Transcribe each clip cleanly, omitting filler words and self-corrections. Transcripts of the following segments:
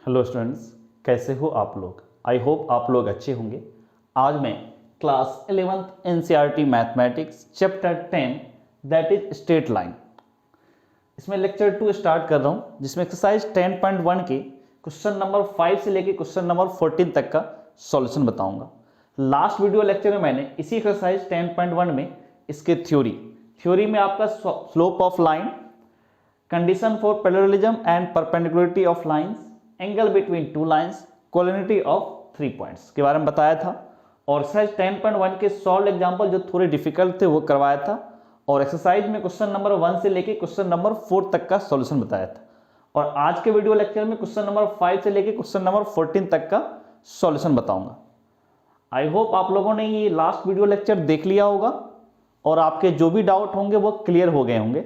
Hello students, कैसे हो आप लोग। आई होप आप लोग अच्छे होंगे। आज मैं class 11th NCERT mathematics chapter 10 that is straight line, इसमें लेक्चर 2 स्टार्ट कर रहा हूं, जिसमें एक्सरसाइज 10.1 के क्वेश्चन नंबर 5 से लेके क्वेश्चन नंबर 14 तक का सॉल्यूशन बताऊंगा। लास्ट वीडियो लेक्चर में मैंने इसी एक्सरसाइज 10.1 में इसके थ्योरी में आपका slope of line, condition for parallelism and perpendicularity of lines, angle between two lines, collinearity of 3 points के बारे में बताया था। और एक्सरसाइज 10.1 के सॉल्व एग्जांपल जो थोड़े डिफिकल्ट थे वो करवाया था। और एक्सरसाइज में क्वेश्चन नंबर 1 से लेके क्वेश्चन नंबर 4 तक का सॉल्यूशन बताया था। और आज के वीडियो लेक्चर में क्वेश्चन नंबर 5 से लेके क्वेश्चन नंबर 14 तक का सॉल्यूशन बताऊंगा। आई होप आप लोगों ने ये लास्ट वीडियो लेक्चर देख लिया होगा और आपके जो भी डाउट होंगे वो क्लियर हो गए होंगे।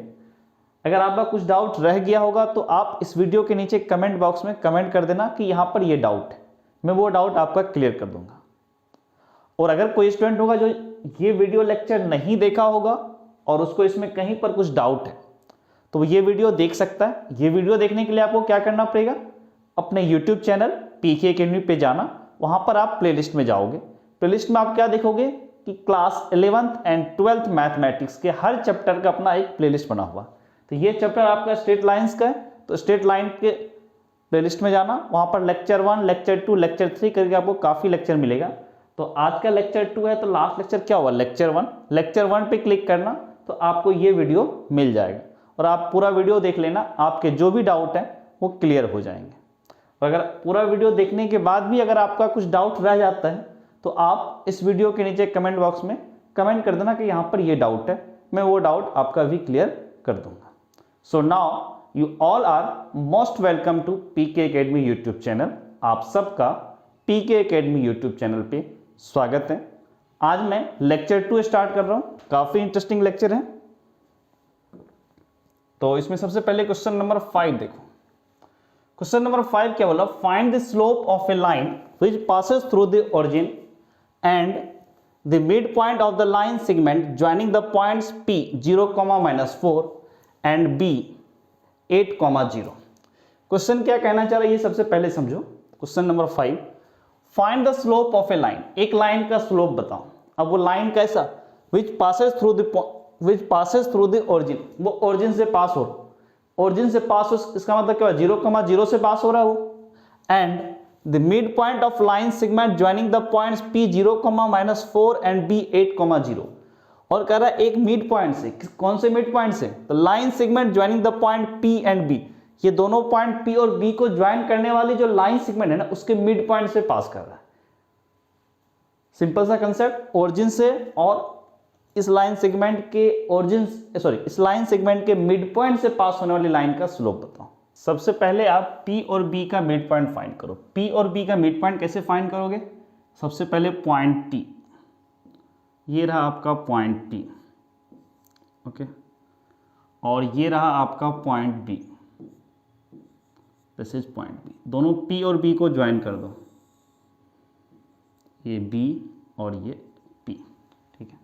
अगर आपका कुछ डाउट रह गया होगा तो आप इस वीडियो के नीचे कमेंट बॉक्स में कमेंट कर देना कि यहाँ पर ये डाउट है, मैं वो डाउट आपका क्लियर कर दूंगा। और अगर कोई स्टूडेंट होगा जो ये वीडियो लेक्चर नहीं देखा होगा और उसको इसमें कहीं पर कुछ डाउट है तो वो ये वीडियो देख सकता है। ये वीडियो देखने के लिए आपको क्या करना पड़ेगा, अपने यूट्यूब चैनल पीके एकेडमी पे जाना, वहाँ पर आप प्लेलिस्ट में जाओगे। प्लेलिस्ट में आप क्या देखोगे कि class 11th and 12th mathematics के हर चैप्टर का अपना एक प्लेलिस्ट बना हुआ। तो ये चैप्टर आपका स्ट्रेट लाइंस का है, तो स्ट्रेट लाइन के प्लेलिस्ट में जाना, वहाँ पर लेक्चर 1, लेक्चर 2, लेक्चर 3 करके आपको काफ़ी लेक्चर मिलेगा। तो आज का लेक्चर 2 है, तो लास्ट लेक्चर क्या हुआ, लेक्चर 1। लेक्चर 1 पे क्लिक करना तो आपको ये वीडियो मिल जाएगा और आप पूरा वीडियो देख लेना, आपके जो भी डाउट हैं वो क्लियर हो जाएंगे। और अगर पूरा वीडियो देखने के बाद भी अगर आपका कुछ डाउट रह जाता है तो आप इस वीडियो के नीचे कमेंट बॉक्स में कमेंट कर देना कि यहाँ पर ये डाउट है, मैं वो डाउट आपका भी क्लियर कर दूंगा। So now you all are most welcome to PK Academy YouTube channel। आप सबका PK Academy YouTube चैनल पे स्वागत है। आज मैं लेक्चर 2 स्टार्ट कर रहा हूँ, काफी इंटरेस्टिंग लेक्चर है। तो इसमें सबसे पहले क्वेश्चन नंबर 5 देखो। क्वेश्चन नंबर 5 क्या बोला, find the slope of a line which passes through the origin and the mid point of the line segment joining the points P 0,-4 and B 8,0। Question क्या कहना चाह रहा है ये सबसे पहले समझो। Question number 5, find the slope of a line, एक लाइन का स्लोप बताओ। अब वो लाइन कैसा, विच पासेस थ्रू द ओरिजिन, वो ओरिजिन से पास हो, ओरिजिन से पास हो, इसका मतलब क्या है 0,0 से पास हो रहा है वो। And the mid point of line segment joining the points P 0,-4 and B 8,0। और कह रहा है एक मिड पॉइंट से, कौन से मिड पॉइंट से, तो line segment joining the point P and B, ये दोनों पॉइंट P और B को ज्वाइन करने वाली जो लाइन सेगमेंट है ना उसके मिड पॉइंट से पास कर रहा है। सिंपल सा कंसेप्ट, ओरिजिन से और इस लाइन सेगमेंट के इस लाइन सेगमेंट के मिड पॉइंट से पास होने वाली लाइन का स्लोप बताओ। सबसे पहले आप P और B का मिड पॉइंट फाइंड करो। P और B का मिड पॉइंट कैसे फाइंड करोगे, सबसे पहले पॉइंट T, ये रहा आपका पॉइंट T, ओके, और ये रहा आपका point B, this is point B। दोनों P और B को ज्वाइन कर दो, ये B और ये P, ठीक है।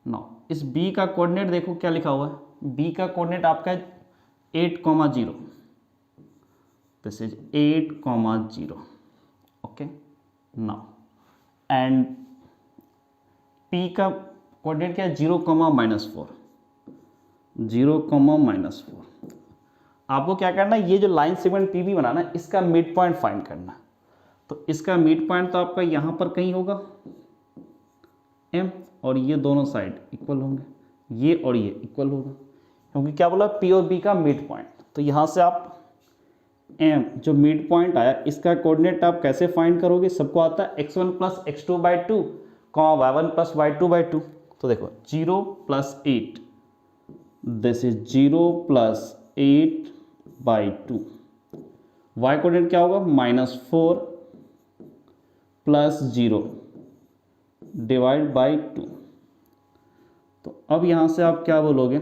नाउ इस B का कोऑर्डिनेट देखो क्या लिखा हुआ है, B का कोऑर्डिनेट आपका 8,0, this is 8,0, okay. Now and P का कोऑर्डिनेट क्या है 0,-4, 0,-4। आपको क्या करना है, ये जो लाइन सेगमेंट PB बनाना है इसका मिड पॉइंट फाइंड करना है। तो इसका मिड पॉइंट तो आपका यहाँ पर कहीं होगा M, और ये दोनों साइड इक्वल होंगे, ये और ये इक्वल होगा, क्योंकि क्या बोला P और B का मिड पॉइंट। तो यहाँ से आप M जो मिड पॉइंट आया इसका कोऑर्डिनेट आप कैसे फाइंड करोगे, सबको आता है x1 + x2/2, y1 + y2/2। तो देखो 0 + 8, दिस इज 0 + 8/2। y कोऑर्डिनेट क्या होगा, -4 + 0 / 2। तो अब यहां से आप क्या बोलोगे,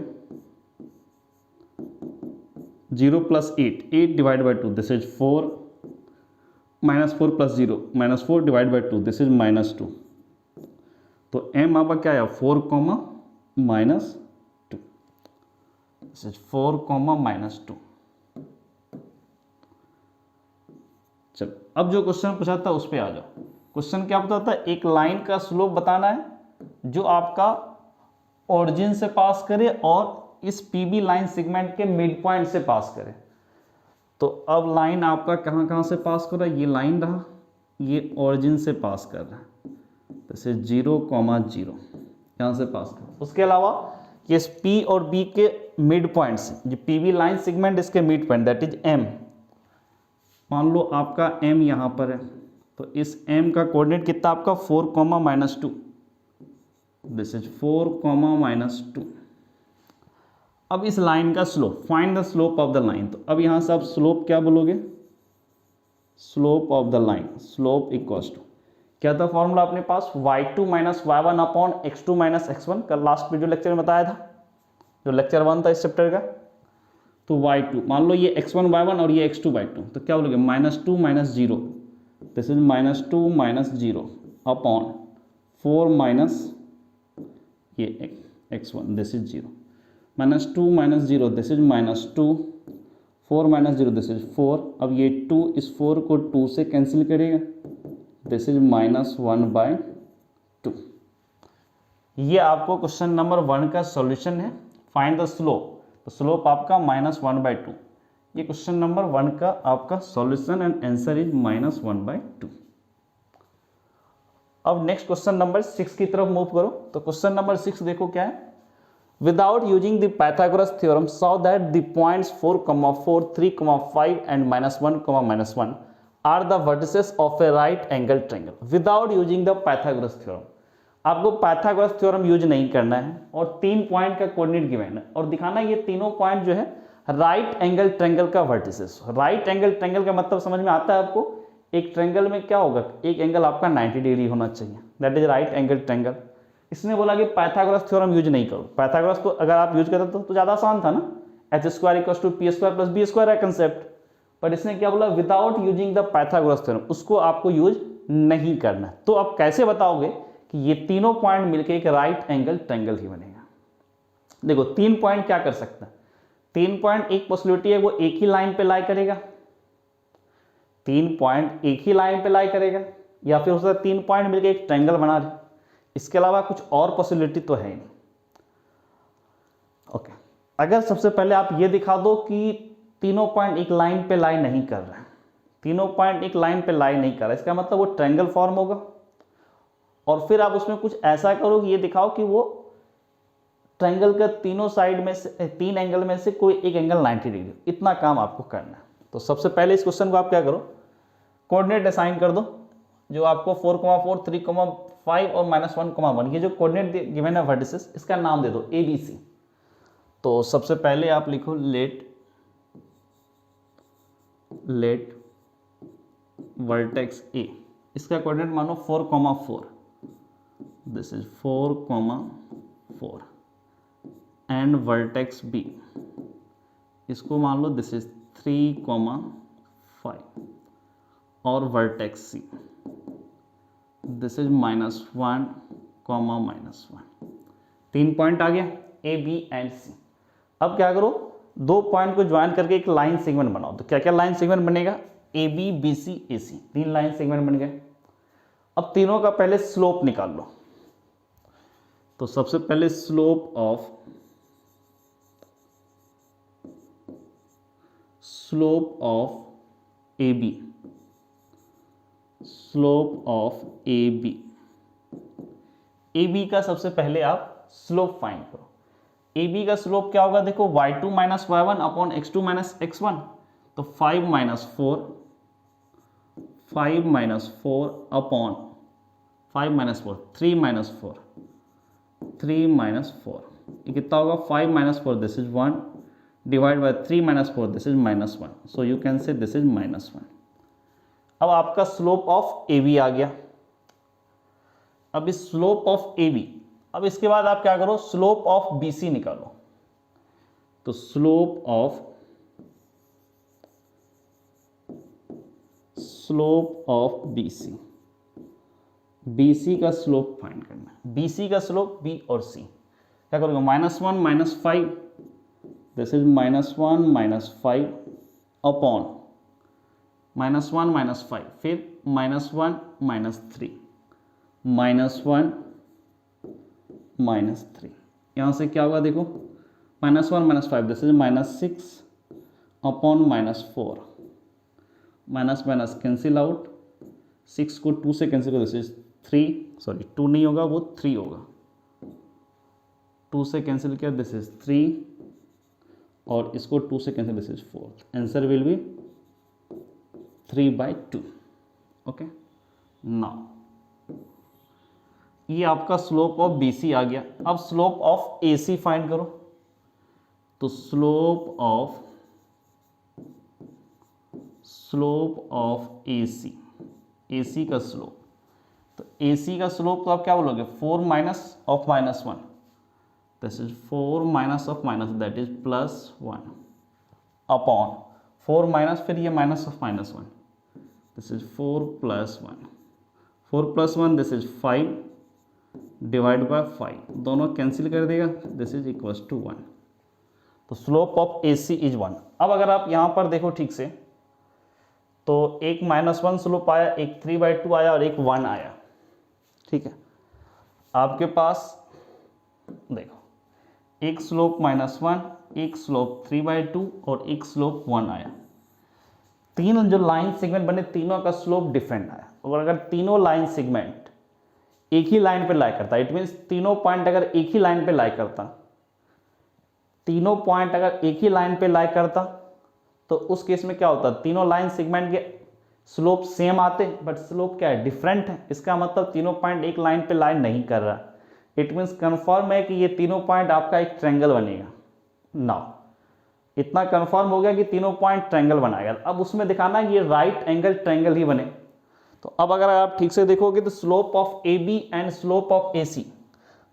0 + 8, 8 / 2, दिस इज 4, -4 + 0, -4 / 2, दिस इज -2। तो M आपका क्या है 4, -2, दिस इज 4, -2। चलो अब जो क्वेश्चन पूछा था उस पर आ जाओ। क्वेश्चन क्या बताता है, एक लाइन का स्लोप बताना है जो आपका ओरिजिन से पास करे और इस पीबी लाइन सेगमेंट के मिड पॉइंट से पास करे। तो अब लाइन आपका कहाँ कहाँ से पास कर रहा है, ये लाइन रहा, ये ओरिजिन से पास कर रहा है, जैसे 0,0 यहाँ से पास कर। उसके अलावा ये पी और बी के मिड पॉइंट्स, जो पीबी लाइन सेगमेंट इसके mid point that is M, मान लो आपका m यहाँ पर है, तो इस m का कोऑर्डिनेट कितना आपका 4,-2, दिस इज 4,-2। अब इस लाइन का slope, find the slope of the line. तो अब यहाँ से आप स्लोप क्या बोलोगे, slope of the line, slope equals to क्या था फॉर्मूला अपने पास, y2 minus y1 upon x2 minus x1 का लास्ट वीडियो लेक्चर में बताया था, जो लेक्चर 1 था इस चैप्टर का। तो y2 मान लो ये x1 y1 और ये x2 y2, तो क्या बोलोगे -2 minus 0, this is -2 minus 0 upon 4 minus ये x1, this is 0, -2 minus 0, this is -2, 4 minus 0, this is 4। अब ये 2 इस 4 को 2 से कैंसिल करेगा, दिस इज -1/2। ये आपको क्वेश्चन नंबर 1 का सॉल्यूशन है, फाइंड द स्लोप। तो स्लोप आपका -1/2, ये क्वेश्चन नंबर 1 का आपका सॉल्यूशन एंड आंसर इज -1/2। अब नेक्स्ट क्वेश्चन नंबर 6 की तरफ मूव करो। तो क्वेश्चन नंबर 6 देखो क्या है, without using the Pythagoras theorem show that the points 4,4, 3,5 and -1,-1 are the vertices of a right angle triangle without using the Pythagoras theorem. आपको Pythagoras theorem use नहीं करना है और 3 पॉइंट का कोऑर्डिनेट गिवन है और दिखाना है ये तीनों पॉइंट जो है राइट एंगल ट्रायंगल का वर्टिसेस। राइट एंगल ट्रायंगल का मतलब समझ में आता है आपको, एक ट्रायंगल में क्या होगा, एक एंगल आपका 90 डिग्री होना चाहिए, that is right angle triangle. इसने बोला कि पाइथागोरस थ्योरम यूज नहीं करो। पाइथागोरस को अगर आप यूज करते तो ज़्यादा आसान था ना, h² = p² + b² है कंसेप्ट, पर इसने क्या बोला, without using the Pythagoras theorem, उसको आपको यूज नहीं करना। तो आप कैसे बताओगे कि ये तीनों पॉइंट मिलकर एक राइट एंगल ट्रायंगल ही बनेगा। देखो 3 पॉइंट क्या कर सकता है, 3 पॉइंट एक पॉसिबिलिटी है वो एक ही लाइन पे लाई करेगा, 3 पॉइंट एक ही लाइन पे लाई करेगा, या फिर हो सकता है 3 पॉइंट मिलकर एक ट्रायंगल बना रहे। इसके अलावा कुछ और पॉसिबिलिटी तो है ही नहीं। ओके, अगर सबसे पहले आप ये दिखा दो कि तीनों पॉइंट एक लाइन पे लाई नहीं कर रहे हैं, तीनों पॉइंट एक लाइन पे लाई नहीं कर रहा है, इसका मतलब वो ट्रायंगल फॉर्म होगा। और फिर आप उसमें कुछ ऐसा करो कि ये दिखाओ कि वो ट्रायंगल का तीनों साइड में से, 3 एंगल में से कोई एक एंगल 90 डिग्री, इतना काम आपको करना है। तो सबसे पहले इस क्वेश्चन को आप क्या करो, कोऑर्डिनेट असाइन कर दो, जो आपको 4,4, 3,5 और -1,1, ये जो कोऑर्डिनेट गिवन है वर्टिसेस, इसका नाम दे दो ABC। तो सबसे पहले आप लिखो लेट वर्टेक्स A, इसका कोऑर्डिनेट मानो 4,4, this is 4,4 and vertex B, इसको मान लो दिस इज 3,5 और vertex C this is -1, -1। 3 point आ गया A, B एंड C। अब क्या करो, 2 पॉइंट को ज्वाइन करके एक लाइन सेगमेंट बनाओ। तो क्या क्या लाइन सेगमेंट बनेगा, AB, BC, AC, 3 line segment बन गए। अब तीनों का पहले स्लोप निकाल लो। तो सबसे पहले slope of AB, slope of AB का सबसे पहले आप स्लोप फाइंड करो। AB का स्लोप क्या होगा, देखो y2 minus y1 upon x2 minus x1, तो 5 minus 4 upon 5 minus 4, 3 minus 4, 3 minus 4, ये कितना होगा, 5 minus 4, this is 1 divide by 3 minus 4, this is -1, so you can से दिस इज -1। अब आपका स्लोप ऑफ AB आ गया। अब इस स्लोप ऑफ AB, अब इसके बाद आप क्या करो, स्लोप ऑफ BC निकालो। तो स्लोप ऑफ BC का स्लोप फाइंड करना है। BC का स्लोप B और C क्या करोगे, -1 -5, दिस इज -1 -5 अपॉन -1 -5, फिर -1 -3, -1 -3, यहाँ से क्या होगा देखो, -1 -5 this is -6 upon -4, minus minus cancel out, 6 को 2 से कैंसिल करो, दिस इज 3, सॉरी 2 नहीं होगा वो 3 होगा, 2 से कैंसिल किया दिस इज 3 और इसको 2 से cancel this is 4, answer will be 3/2। Okay, now ये आपका स्लोप ऑफ BC आ गया। अब स्लोप ऑफ AC फाइंड करो, तो स्लोप ऑफ AC का स्लोप, तो AC का स्लोप तो आप क्या बोलोगे, 4 minus of -1, this is 4 minus of minus that is +1 upon 4 minus, फिर ये minus of -1, this is 4 + 1, 4 + 1 this is 5 divide by 5, दोनों कैंसिल कर देगा, दिस इज इक्वल्स टू 1, तो स्लोप ऑफ AC इज 1। अब अगर आप यहाँ पर देखो ठीक से, तो एक -1 स्लोप आया, एक 3/2 आया और एक 1 आया, ठीक है। आपके पास देखो एक स्लोप -1, एक स्लोप 3/2 और एक स्लोप 1 आया, तीन जो लाइन सेगमेंट बने तीनों का स्लोप डिफरेंट आया। और अगर तीनों लाइन सेगमेंट एक ही लाइन पे लाई करता, इट मीन्स तीनों पॉइंट अगर एक ही लाइन पे लाई करता, तीनों पॉइंट अगर एक ही लाइन पे लाई करता, तो उस केस में क्या होता, तीनों लाइन सेगमेंट के स्लोप सेम आते, बट स्लोप क्या है, डिफरेंट है। इसका मतलब तीनों पॉइंट एक लाइन पे लाइन नहीं कर रहा, इट मीन्स कंफर्म है कि ये तीनों पॉइंट आपका एक ट्रायंगल बनेगा। नाउ इतना कंफर्म हो गया कि तीनों पॉइंट ट्रायंगल बनाएगा, अब उसमें दिखाना ये राइट एंगल ट्रायंगल ही बने। तो अब अगर आप ठीक से देखोगे तो slope of AB and slope of AC,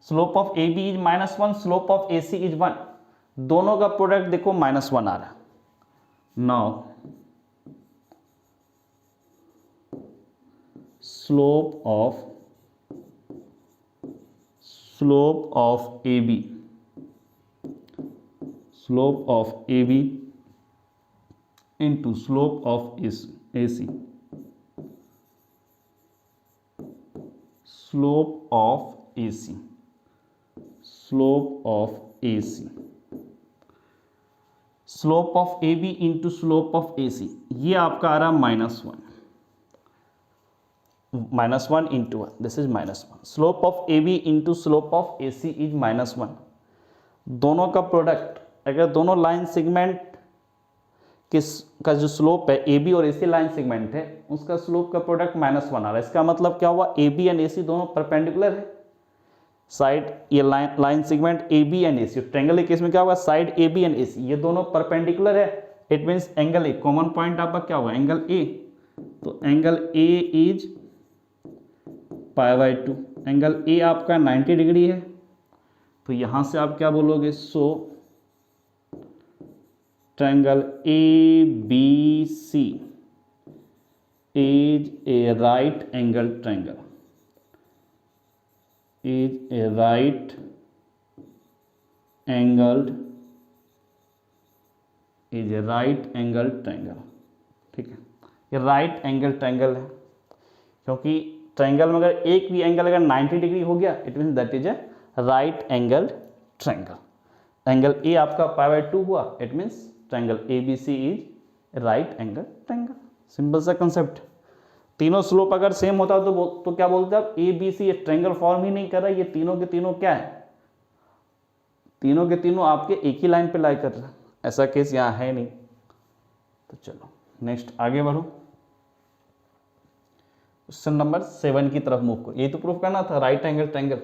slope of AB is -1, slope of AC is 1, दोनों का प्रोडक्ट देखो -1 आ रहा है। Now slope of AB, slope of AB into slope of AC, slope of AC, slope of AC, slope of AB into slope of AC, ये आपका आ रहा -1, -1 into 1, this is -1, slope of AB into slope of AC is -1, दोनों का product अगर दोनों line segment का जो slope है AB और AC लाइन सेगमेंट है उसका स्लोप का प्रोडक्ट -1 आ रहा है, इसका मतलब क्या हुआ, AB एंड AC दोनों परपेंडिकुलर है, साइड ये line segment AB and AC, triangle के केस में क्या होगा, साइड AB एंड AC ये दोनों परपेंडिकुलर है, it means angle A, common point आपका क्या होगा, एंगल A, तो angle A is π/2, angle A आपका 90 डिग्री है, तो यहां से आप क्या बोलोगे, सो triangle ABC is a right angle triangle, is a right angled, is a right angle triangle, ठीक है। ये राइट एंगल ट्रायंगल है, क्योंकि ट्रायंगल में अगर एक भी एंगल अगर 90 डिग्री हो गया it means that is a right angle triangle. Angle A आपका π/2 हुआ, it means triangle ABC is right angle triangle, simple सा कंसेप्ट। तीनों स्लोप अगर सेम होता तो क्या बोलते हैं आप, ABC ये ट्रायंगल फॉर्म ही नहीं कर रहा, ये तीनों के तीनों क्या है, तीनों के तीनों आपके एक ही लाइन पे लाई कर रहा है, ऐसा केस यहाँ है नहीं। तो चलो नेक्स्ट आगे बढ़ो, क्वेश्चन नंबर 7 की तरफ मूव करो। ये तो प्रूफ करना था right angle triangle,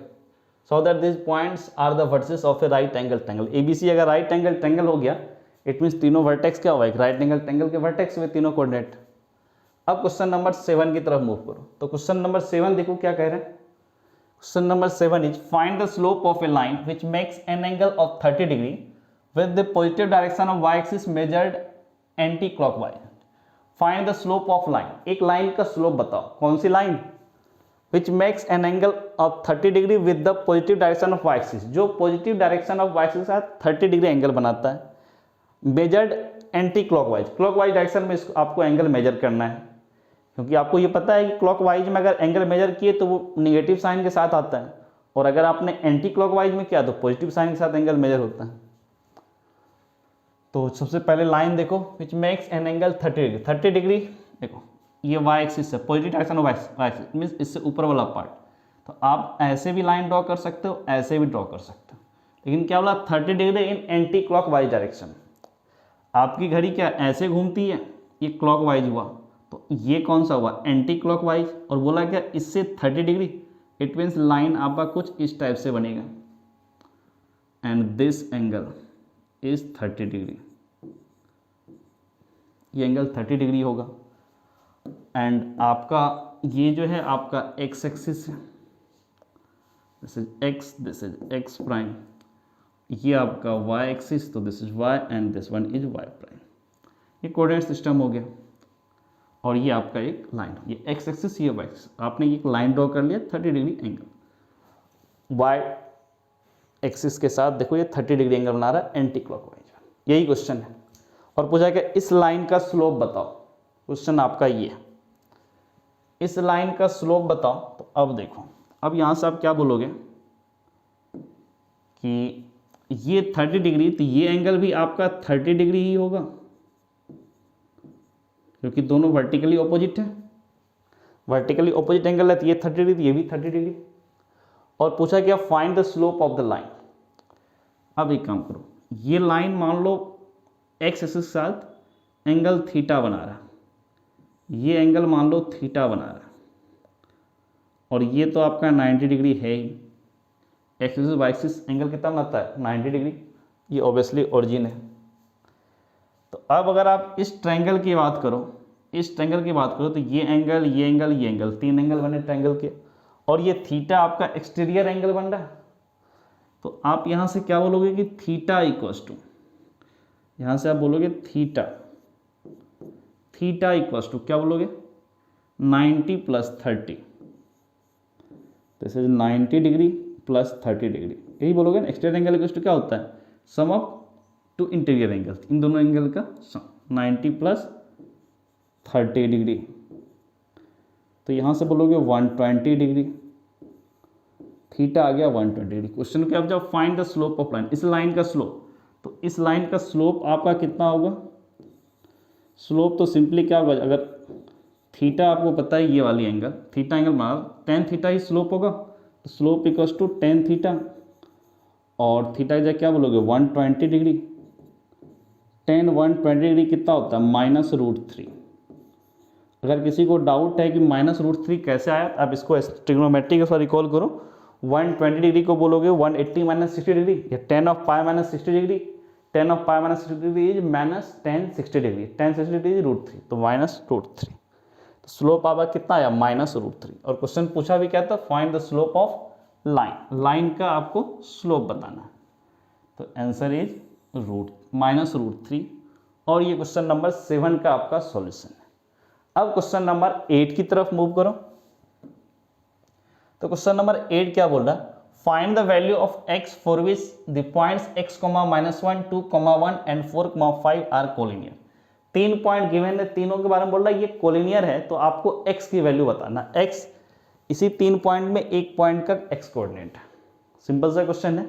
so that this points are the vertices of a right angle triangle. ABC अगर राइट एंगल ट्रायंगल हो गया इट मीन्स तीनों वर्टेक्स क्या हुआ, एक राइट एंगल ट्रायंगल के वर्टेक्स हुए तीनों कोऑर्डिनेट। अब क्वेश्चन नंबर 7 की तरफ मूव करो, तो क्वेश्चन नंबर 7 देखो क्या कह रहे हैं। Question number 7 is find the slope of a line which makes an angle of 30 degree with the positive direction of y axis measured anticlockwise. Find the slope of line, एक line का slope बताओ, कौन सी line, which makes an angle of 30 degree with the positive direction of y axis, जो positive direction of y axis के साथ 30 degree angle बनाता है, measured anti clockwise, clockwise direction में इसको आपको एंगल मेजर करना है, क्योंकि आपको ये पता है कि क्लॉकवाइज में अगर एंगल मेजर किए तो वो निगेटिव साइन के साथ आता है, और अगर आपने एंटी क्लॉकवाइज में किया तो पॉजिटिव साइन के साथ एंगल मेजर होता है। तो सबसे पहले लाइन देखो, which makes an angle 30 degree. 30 degree देखो, ये वाई एक्सिस है, positive direction of Y axis means इससे ऊपर वाला पार्ट। तो आप ऐसे भी लाइन ड्रॉ कर सकते हो, ऐसे भी ड्रॉ कर सकते हो, लेकिन क्या बोला 30 degree in anti clockwise direction. आपकी घड़ी क्या ऐसे घूमती है, ये क्लॉकवाइज हुआ, तो ये कौन सा हुआ एंटी क्लॉकवाइज, और बोला क्या इससे 30 डिग्री, इट मीन्स लाइन आपका कुछ इस टाइप से बनेगा, and this angle is 30 degree, ये एंगल 30 डिग्री होगा। एंड आपका ये जो है आपका एक्स एक्सिस है, दिस इज एक्स प्राइम, ये आपका वाई एक्सिस, तो this is Y and this one is Y prime. ये कोऑर्डिनेट सिस्टम हो गया, और ये आपका एक लाइन, ये एक्स एक्सिस ये वाई एक्सिस, आपने एक लाइन ड्रॉ कर लिया 30 डिग्री एंगल वाई एक्सिस के साथ। देखो ये 30 डिग्री एंगल बना रहा है एंटी क्लॉकवाइज, यही क्वेश्चन है। और पूछा कि इस लाइन का स्लोप बताओ, क्वेश्चन आपका ये है, इस लाइन का स्लोप बताओ। तो अब देखो, अब यहां से आप क्या बोलोगे कि ये 30 डिग्री, तो ये एंगल भी आपका 30 डिग्री ही होगा, क्योंकि दोनों वर्टिकली ऑपोजिट है, वर्टिकली ऑपोजिट एंगल है, तो ये 30 डिग्री, तो ये भी 30 डिग्री। और पूछा क्या find the slope of the line. अब एक काम करो, ये लाइन मान लो एक्स एक्सिस के साथ एंगल थीटा बना रहा है, ये एंगल मान लो थीटा बना रहा है, और ये तो आपका 90 डिग्री है ही। X axis y axis angle कितना बनाता है 90 डिग्री, ये ऑब्वियसली ओरिजिन है। तो अब अगर आप इस ट्रायंगल की बात करो, इस ट्रायंगल की बात करो, तो ये एंगल, ये एंगल, ये एंगल, तीन एंगल बने ट्रायंगल के, और ये थीटा आपका एक्सटीरियर एंगल बन रहा है। तो आप यहाँ से क्या बोलोगे कि थीटा इक्वल्स टू, यहाँ से आप बोलोगे थीटा, थीटा इक्वल्स टू क्या बोलोगे 90 plus 30, this is 90 degree plus 30 degree, यही बोलोगे ना। एक्सटीरियर एंगल इक्वल्स टू क्या होता है सम ऑफ टू इंटीरियर एंगल, इन दोनों एंगल का सम, 90 प्लस 30 डिग्री। तो यहाँ से बोलोगे 120 डिग्री, थीटा आ गया 120 डिग्री। क्वेश्चन क्या जब find the slope of line, इस लाइन का स्लोप, तो इस लाइन का स्लोप आपका कितना होगा। स्लोप तो सिंपली क्या होगा, अगर थीटा आपको पता है ये वाली एंगल, थीटा एंगल माना tan थीटा ही स्लोप होगा, तो slope equals to tan theta, और थीटा इज क्या बोलोगे 120 डिग्री, tan 120 डिग्री कितना होता है -√3। अगर किसी को डाउट है कि -√3 कैसे आया, आप इसको ट्रिग्नोमेट्री के साथ रिकॉल करो। 120 डिग्री को बोलोगे 180 - 60 डिग्री, या tan of pi -60 degree, tan of pi -60 degree is -tan 60 degree, tan 60 degree is √3, तो -√3। तो स्लोप आपका कितना आया -√3। और क्वेश्चन पूछा भी क्या था, find the slope of line, line का आपको स्लोप बताना है। तो आंसर इज -√3, और ये क्वेश्चन नंबर 7 का आपका सॉल्यूशन है। अब क्वेश्चन नंबर 8 की तरफ मूव करो। तो क्वेश्चन नंबर 8 क्या बोल रहा है, find the value of x for which the points x, -1, 2, 1 and 4, 5 are collinear. 3 point given है, तीनों के बारे में बोल रहा है ये कोलिनियर है, तो आपको x की वैल्यू बताना। x इसी 3 पॉइंट में एक पॉइंट का x कोऑर्डिनेट है। सिंपल सा क्वेश्चन है,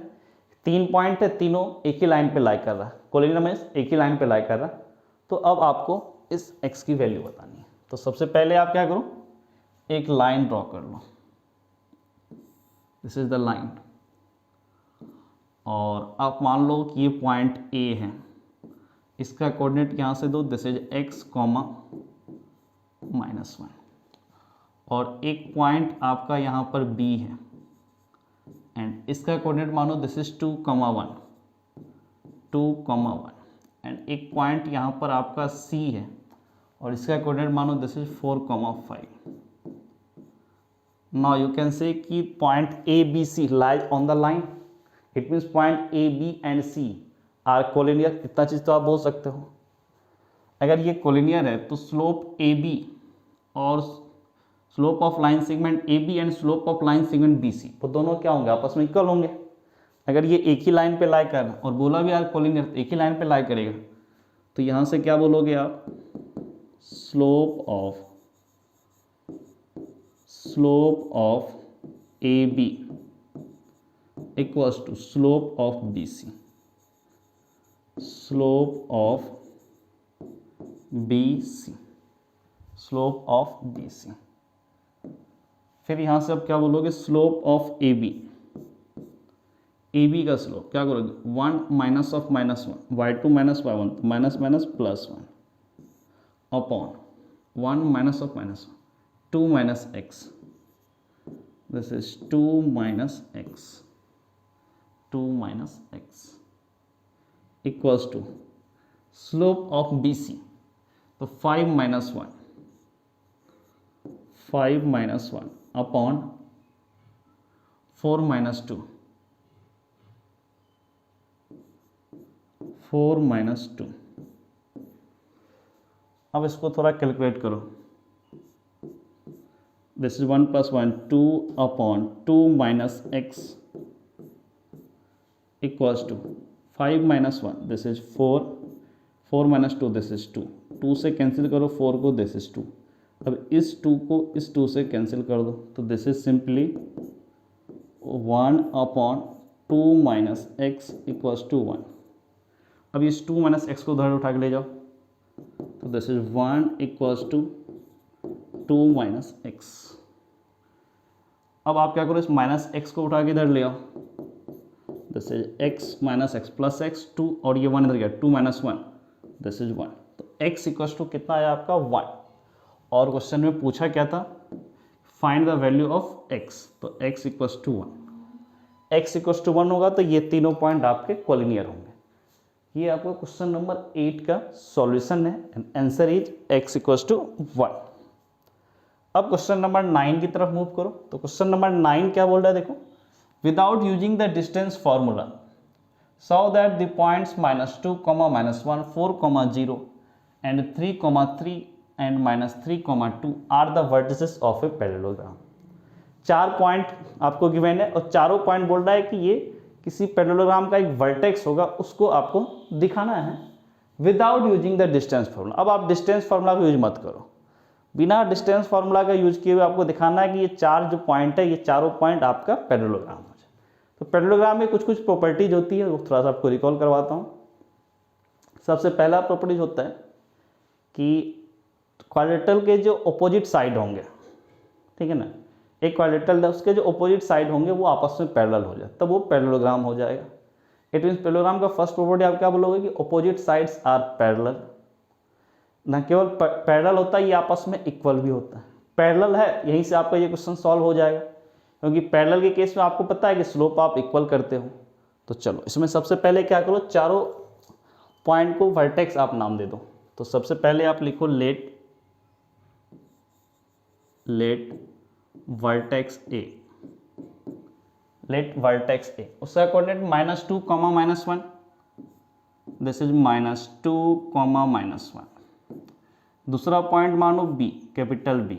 3 पॉइंट है, तीनों एक ही लाइन पे लाई कर रहा है, कोलिनियर मींस एक ही लाइन पे लाई कर रहा है। तो अब आपको इस x की वैल्यू बतानी है। तो सबसे पहले आप क्या करो, एक लाइन ड्रॉ कर लो, दिस इज द लाइन, और आप मान लो कि ये पॉइंट A है, इसका कोऑर्डिनेट यहाँ से दो, दिस इज x, -1, और एक पॉइंट आपका यहाँ पर B है, एंड इसका कोऑर्डिनेट मानो दिस इज 2, 1, 2, 1, एंड एक पॉइंट यहाँ पर आपका C है, और इसका कोऑर्डिनेट मानो this is 4, 5। Now you can say कि point ABC lies on the line, it means point A, B and C are collinear. इतना चीज़ तो आप बोल सकते हो। अगर ये कोलिनियर है तो स्लोप AB और slope of line segment AB and slope of line segment BC, वो दोनों क्या होंगे आपस में इक्वल होंगे। अगर ये एक ही लाइन पे लाई कर, और बोला भी यार कोलिनियर, एक ही लाइन पे लाई करेगा, तो यहाँ से क्या बोलोगे आप, slope of A B equals to slope of B C, slope of B C, slope of B C. फिर यहाँ से आप क्या बोलोगे, slope of A B, A B का स्लोप क्या करोगे, 1 minus of minus one, Y two minus Y one, minus minus plus one upon 1 minus of minus one, 2 minus X, this is 2 minus X, 2 minus X equals to slope of B C, तो 5 minus one, 5 minus one upon 4 minus two, 4 minus two. अब इसको थोड़ा calculate करो, this is 1 plus 1, 2 upon 2 minus X equals to 5 minus one, this is 4, 4 minus two, this is 2, 2 से cancel करो 4 को, this is 2। अब इस 2 को इस 2 से कैंसिल कर दो, तो this is simply 1 upon 2 minus X equals to 1। अब इस 2 माइनस एक्स को उधर उठा के ले जाओ, तो this is 1 equals to 2 minus X. अब आप क्या करो, इस माइनस एक्स को उठा के इधर ले आओ, this is x minus x plus x 2, और ये 1 इधर गया, 2 माइनस 1, दिस इज 1। तो एक्स इक्वल्स टू कितना आया आपका 1। और क्वेश्चन में पूछा क्या था, find the value of x, तो x equals to 1, x equals to 1 होगा तो ये तीनों पॉइंट आपके कोलिनियर होंगे। ये आपका क्वेश्चन नंबर 8 का सॉल्यूशन है, and answer is x equals to 1। अब क्वेश्चन नंबर 9 की तरफ मूव करो। तो क्वेश्चन नंबर 9 क्या बोल रहा है, देखो, without using the distance formula so that the points -2, -1, 4, 0 and 3, 3 and -3, 2 are the vertices of a parallelogram. 4 point आपको गिवन है और चारों पॉइंट बोल रहा है कि ये किसी पैरेललोग्राम का एक वर्टेक्स होगा, उसको आपको दिखाना है without using the distance formula. अब आप डिस्टेंस फार्मूला का यूज मत करो, बिना डिस्टेंस फार्मूला का यूज किए हुए आपको दिखाना है कि ये 4 जो पॉइंट है, ये चारों पॉइंट आपका पैरेललोग्राम हो जाए। तो पैरेललोग्राम में कुछ कुछ प्रॉपर्टीज होती है, वो थोड़ा सा आपको रिकॉल करवाता हूँ। सबसे पहला प्रॉपर्टीज होता है कि क्वाड्रेटल के जो अपोजिट साइड होंगे, ठीक है ना, एक क्वाड्रेटल है उसके जो अपोजिट साइड होंगे वो आपस में पैरेलल हो जाए, तब वो पैरेललोग्राम हो जाएगा। इट मीन्स पैरेललोग्राम का फर्स्ट प्रॉपर्टी आप क्या बोलोगे कि अपोजिट साइड्स आर पैरेलल। ना केवल पैरेलल होता है, ये आपस में इक्वल भी होता है। पैरेलल है, यहीं से आपका ये क्वेश्चन सॉल्व हो जाएगा, क्योंकि पैरेलल के केस में आपको पता है कि स्लोप आप इक्वल करते हो। तो चलो इसमें सबसे पहले क्या करो, चारों पॉइंट को वर्टेक्स आप नाम दे दो। तो सबसे पहले आप लिखो let vertex A, let vertex A, उसका कोऑर्डिनेट -2, -1, दिस इज -2, -1। दूसरा पॉइंट मानो बी, कैपिटल बी,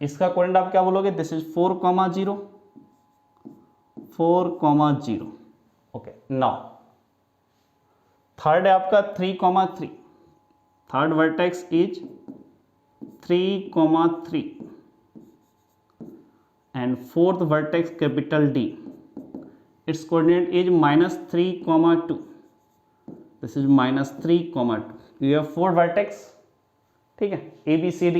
इसका कोऑर्डिनेट आप क्या बोलोगे, this is 4, 0, 4, 0। Okay, now third है आपका 3, 3, third vertex is 3, 3 and fourth vertex capital D, its coordinate is -3, 2, this is -3, 2। you have 4 vertex, ठीक है, ABCD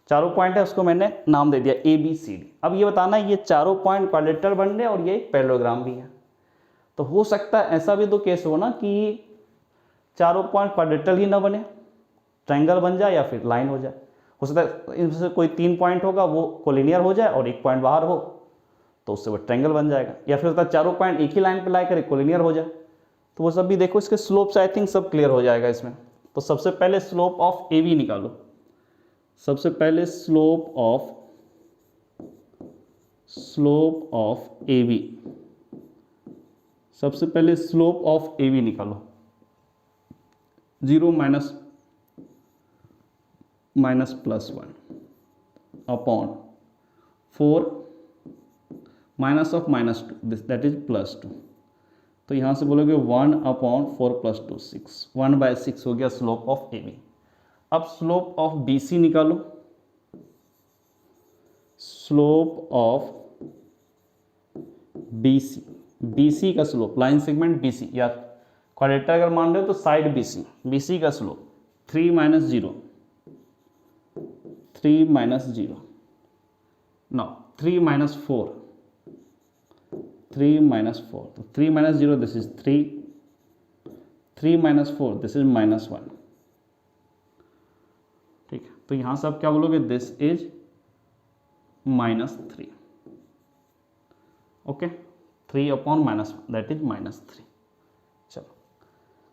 चारों पॉइंट है, उसको मैंने नाम दे दिया ABCD। अब ये बताना है ये चारों पॉइंट क्वाड्रेटर बन रहे और ये एक पैरेललोग्राम भी है। तो हो सकता है ऐसा भी दो केस हो ना कि चारों पॉइंट क्वाड्रेटर ही ना बने, ट्रायंगल बन जाए या फिर लाइन हो जाए। हो सकता है इनमें से कोई 3 पॉइंट होगा वो कोलिनियर हो जाए और एक पॉइंट बाहर हो, तो उससे वो ट्रायंगल बन जाएगा। या फिर होता है चारों पॉइंट एक ही लाइन पे लाकर कोलिनियर हो जाए, तो वो सब भी देखो। इसके स्लोप से आई थिंक सब क्लियर हो जाएगा इसमें। तो सबसे पहले स्लोप ऑफ ए बी निकालो। सबसे पहले स्लोप ऑफ ए बी, सबसे पहले स्लोप ऑफ ए बी निकालो। 0 minus plus 1 upon 4 minus of -2, that is +2, तो यहाँ से बोलोगे 1/4 + 2 6, 1/6 हो गया स्लोप ऑफ ए बी। अब स्लोप ऑफ बी सी निकालो, slope of B C, B C का slope, line segment B C, या क्वाड्रेटर अगर मान रहे हो तो side B C, B C का स्लोप 3 - 0, 3 - 0, नो 3 - 4, 3 - 4, तो 3 - 0 दिस इज 3, 3 - 4 दिस इज -1। ठीक है, तो यहां से आप क्या बोलोगे, this is -3। Okay, 3/-1 that is -3। चलो,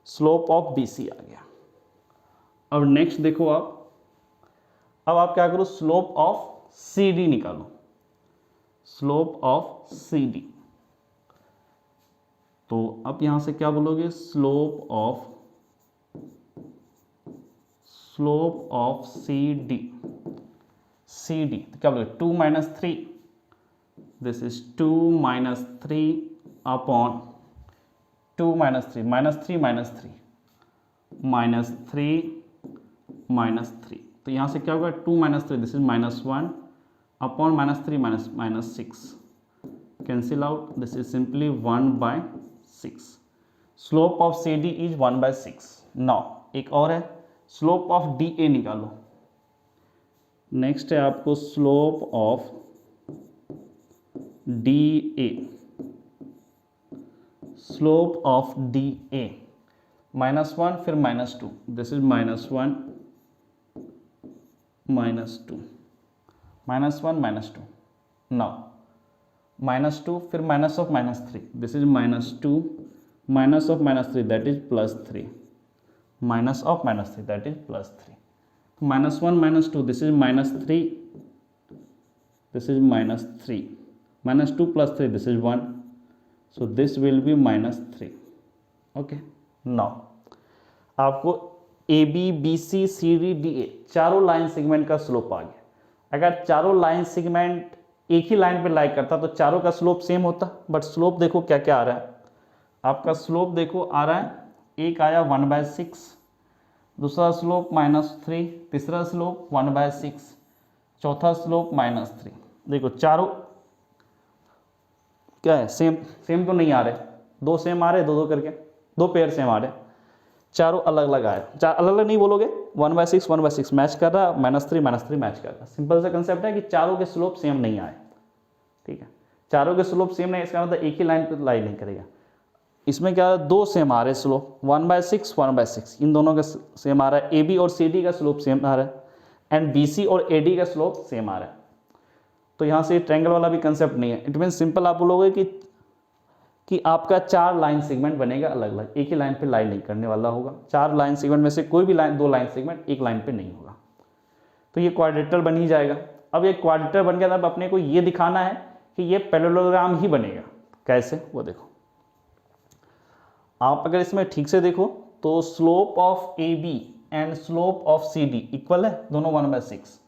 स्लोप ऑफ बी सी आ गया। अब नेक्स्ट देखो आप, अब आप क्या करो, स्लोप ऑफ सी डी निकालो, स्लोप ऑफ सी डी। तो अब यहां से क्या बोलोगे, slope of C D, C D तो क्या बोलोगे, 2 - 3, दिस इज 2 - 3/2 - 3, -3 -3 तो यहाँ से क्या होगा, 2 - 3 this is -1/-3 -6, cancel out, this is simply 1/6। Slope of C D is 1/6। Now एक और है, स्लोप ऑफ डी ए निकालो। नेक्स्ट है आपको slope of D A, slope of D ए -1 फिर -2, दिस इज -1 -2, -1 -2, नाउ -2 फिर -3, this is -2 -3 that is +3, -3 that is +3, -1 -2 this is -3, this is -3, -2 + 3 this is 1, so this will be -3। okay, now आपको A B B C C D D A चारों line segment का slope आ गया। अगर चारों line segment एक ही line पे लाई करता तो चारों का स्लोप सेम होता, बट स्लोप देखो क्या क्या आ रहा है आपका, स्लोप देखो आ रहा है, एक आया 1/6, दूसरा स्लोप -3, तीसरा स्लोप 1/6, चौथा स्लोप -3। देखो चारों क्या है, सेम तो नहीं आ रहे, दो सेम आ रहे, दो करके दो पेयर सेम आ रहे, चारों अलग अलग आए, चार अलग अलग नहीं बोलोगे, 1/6 1/6 मैच कर रहा है, -3 मैच कर रहा है। सिंपल सा कंसेप्ट है कि चारों के स्लोप सेम नहीं आए। ठीक है, चारों के स्लोप सेम नहीं, इसका मतलब एक ही लाइन पे लाई नहीं करेगा। इसमें क्या है, दो सेम आ रहे स्लोप, 1/6 1/6, इन दोनों का सेम आ रहा है, ए बी और सी डी का स्लोप सेम आ रहा है, एंड बी सी और ए डी का स्लोप सेम आ रहा है। तो यहाँ से ट्रायंगल वाला भी कंसेप्ट नहीं है। इट मीन सिंपल आप बोलोगे कि आपका चार लाइन सेगमेंट बनेगा अलग अलग, एक ही लाइन पे लाइन नहीं करने वाला होगा। चार लाइन सेगमेंट में से कोई भी लाइन, दो लाइन सेगमेंट एक लाइन पे नहीं होगा, तो ये क्वाड्रेटर बन ही जाएगा। अब ये क्वाड्रेटर बन गया, तब अपने को ये दिखाना है कि ये पैरेललोग्राम ही बनेगा। कैसे, वो देखो आप अगर इसमें ठीक से देखो तो slope of A B and slope of C D equal है, दोनों 1/6।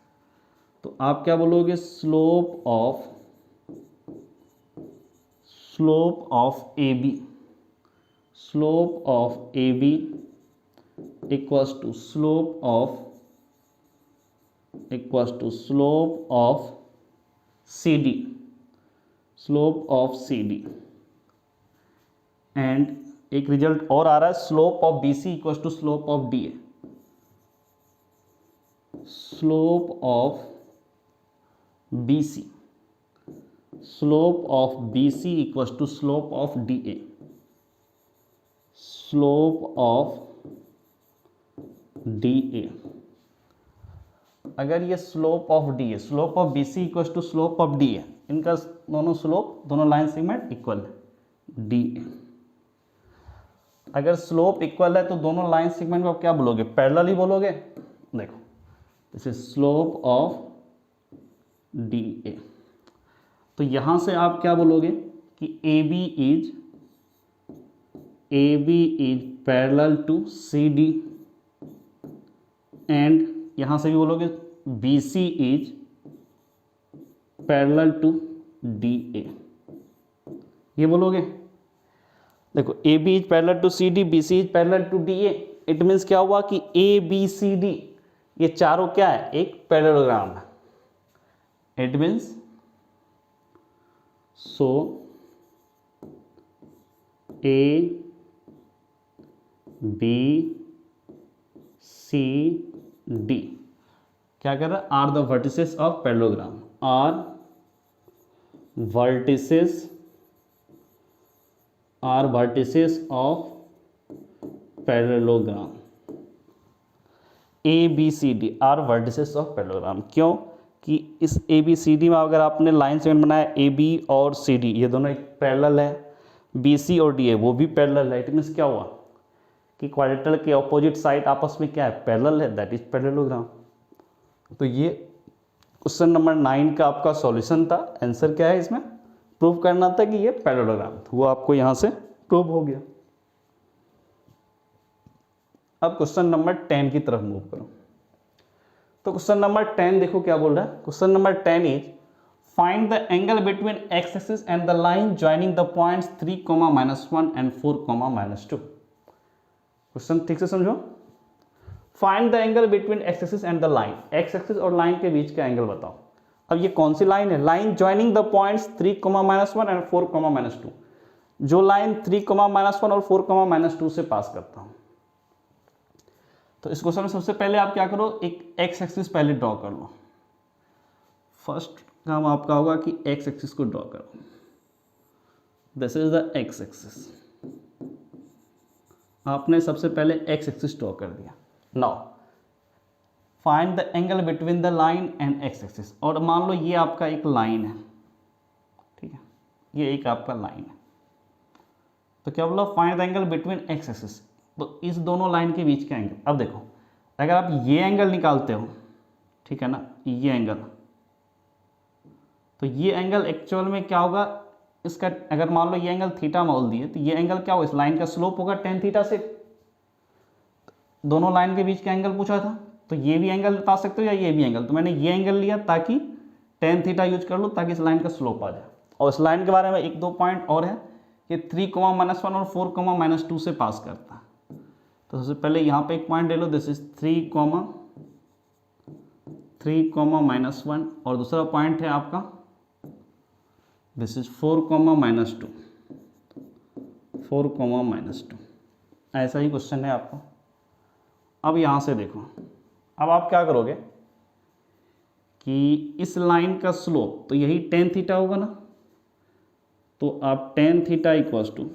तो आप क्या बोलोगे, slope of A B, slope of A B equals to slope of C D, slope of C D. And एक रिजल्ट और आ रहा है, slope of B C equals to slope of D A, slope of B C, slope of B C equals to slope of D A, slope of D A. अगर ये slope of D A, slope of B C equals to slope of D A, इनका दोनों slope, दोनों line segment equal है, D A. अगर slope equal है तो दोनों लाइन सेगमेंट को आप क्या बोलोगे, पैरेलल ही बोलोगे। देखो this is slope of D A, तो यहां से आप क्या बोलोगे कि A B is parallel to C D, and यहां से भी बोलोगे B C is parallel to D A, ये बोलोगे। देखो A B is parallel to C D, B C is parallel to D A. It means क्या हुआ कि ए बी सी डी ये चारों क्या है, एक पैरेललोग्राम है। It means so A B C D क्या कर रहा है, are the vertices of parallelogram, are vertices of parallelogram. A B C D are vertices of parallelogram. क्यों कि इस ए बी सी डी में अगर आपने लाइन सेगमेंट बनाया ए बी और सी डी, ये दोनों एक पैरेलल है, बी सी और डी ए वो भी पैरेलल है। इट मीन्स क्या हुआ कि क्वाड्रेटर के ऑपोजिट साइड आपस में क्या है, पैरेलल है, दैट इज पैरेललोग्राम। तो ये क्वेश्चन नंबर 9 का आपका सॉल्यूशन था। आंसर क्या है इसमें, प्रूव करना था कि ये पैरेललोग्राम, वो आपको यहाँ से प्रूव हो गया। अब क्वेश्चन नंबर 10 की तरफ मूव करो। तो क्वेश्चन नंबर 10 देखो क्या बोल रहा है। Question number 10 is find the angle between x axis and the line joining the points 3, -1 and 4, -2। Question ठीक से समझो। Find the angle between x axis and the line, x axis और लाइन के बीच का एंगल बताओ। अब ये कौन सी लाइन है, line joining the points 3, -1 and 4, -2। जो लाइन 3, -1 और 4, -2 से पास करता हूं। तो इस क्वेश्चन में सबसे पहले आप क्या करो, एक एक्स एक्सिस पहले ड्रॉ कर लो। फर्स्ट काम आपका होगा कि एक्स एक्सिस को ड्रॉ करो। This is the x axis. आपने सबसे पहले एक्स एक्सिस ड्रॉ कर दिया। Now find the angle between the line and x axis. और मान लो ये आपका एक लाइन है, ठीक है, ये एक आपका लाइन है। तो क्या बोला, find the angle between x axis. तो इस दोनों लाइन के बीच का एंगल। अब देखो अगर आप ये एंगल निकालते हो, ठीक है ना, ये एंगल, तो ये एंगल एक्चुअल में क्या होगा, इसका अगर मान लो ये एंगल थीटा मान दिए, तो ये एंगल क्या होगा, इस लाइन का स्लोप होगा tan थीटा से। दोनों लाइन के बीच का एंगल पूछा था, तो ये भी एंगल बता सकते हो या ये भी एंगल। तो मैंने ये एंगल लिया ताकि tan थीटा यूज कर लो, ताकि इस लाइन का स्लोप आ जाए। और इस लाइन के बारे में 1-2 पॉइंट और है कि 3, -1 और 4, -2 से पास करता है। तो सबसे पहले यहाँ पे एक पॉइंट ले लो, दिस इज 3, -1 और दूसरा पॉइंट है आपका दिस इज 4, -2, 4, -2। ऐसा ही क्वेश्चन है आपको। अब यहाँ से देखो, अब आप क्या करोगे कि इस लाइन का स्लोप तो यही tan थीटा होगा ना, तो आप tan थीटा इक्वल्स टू,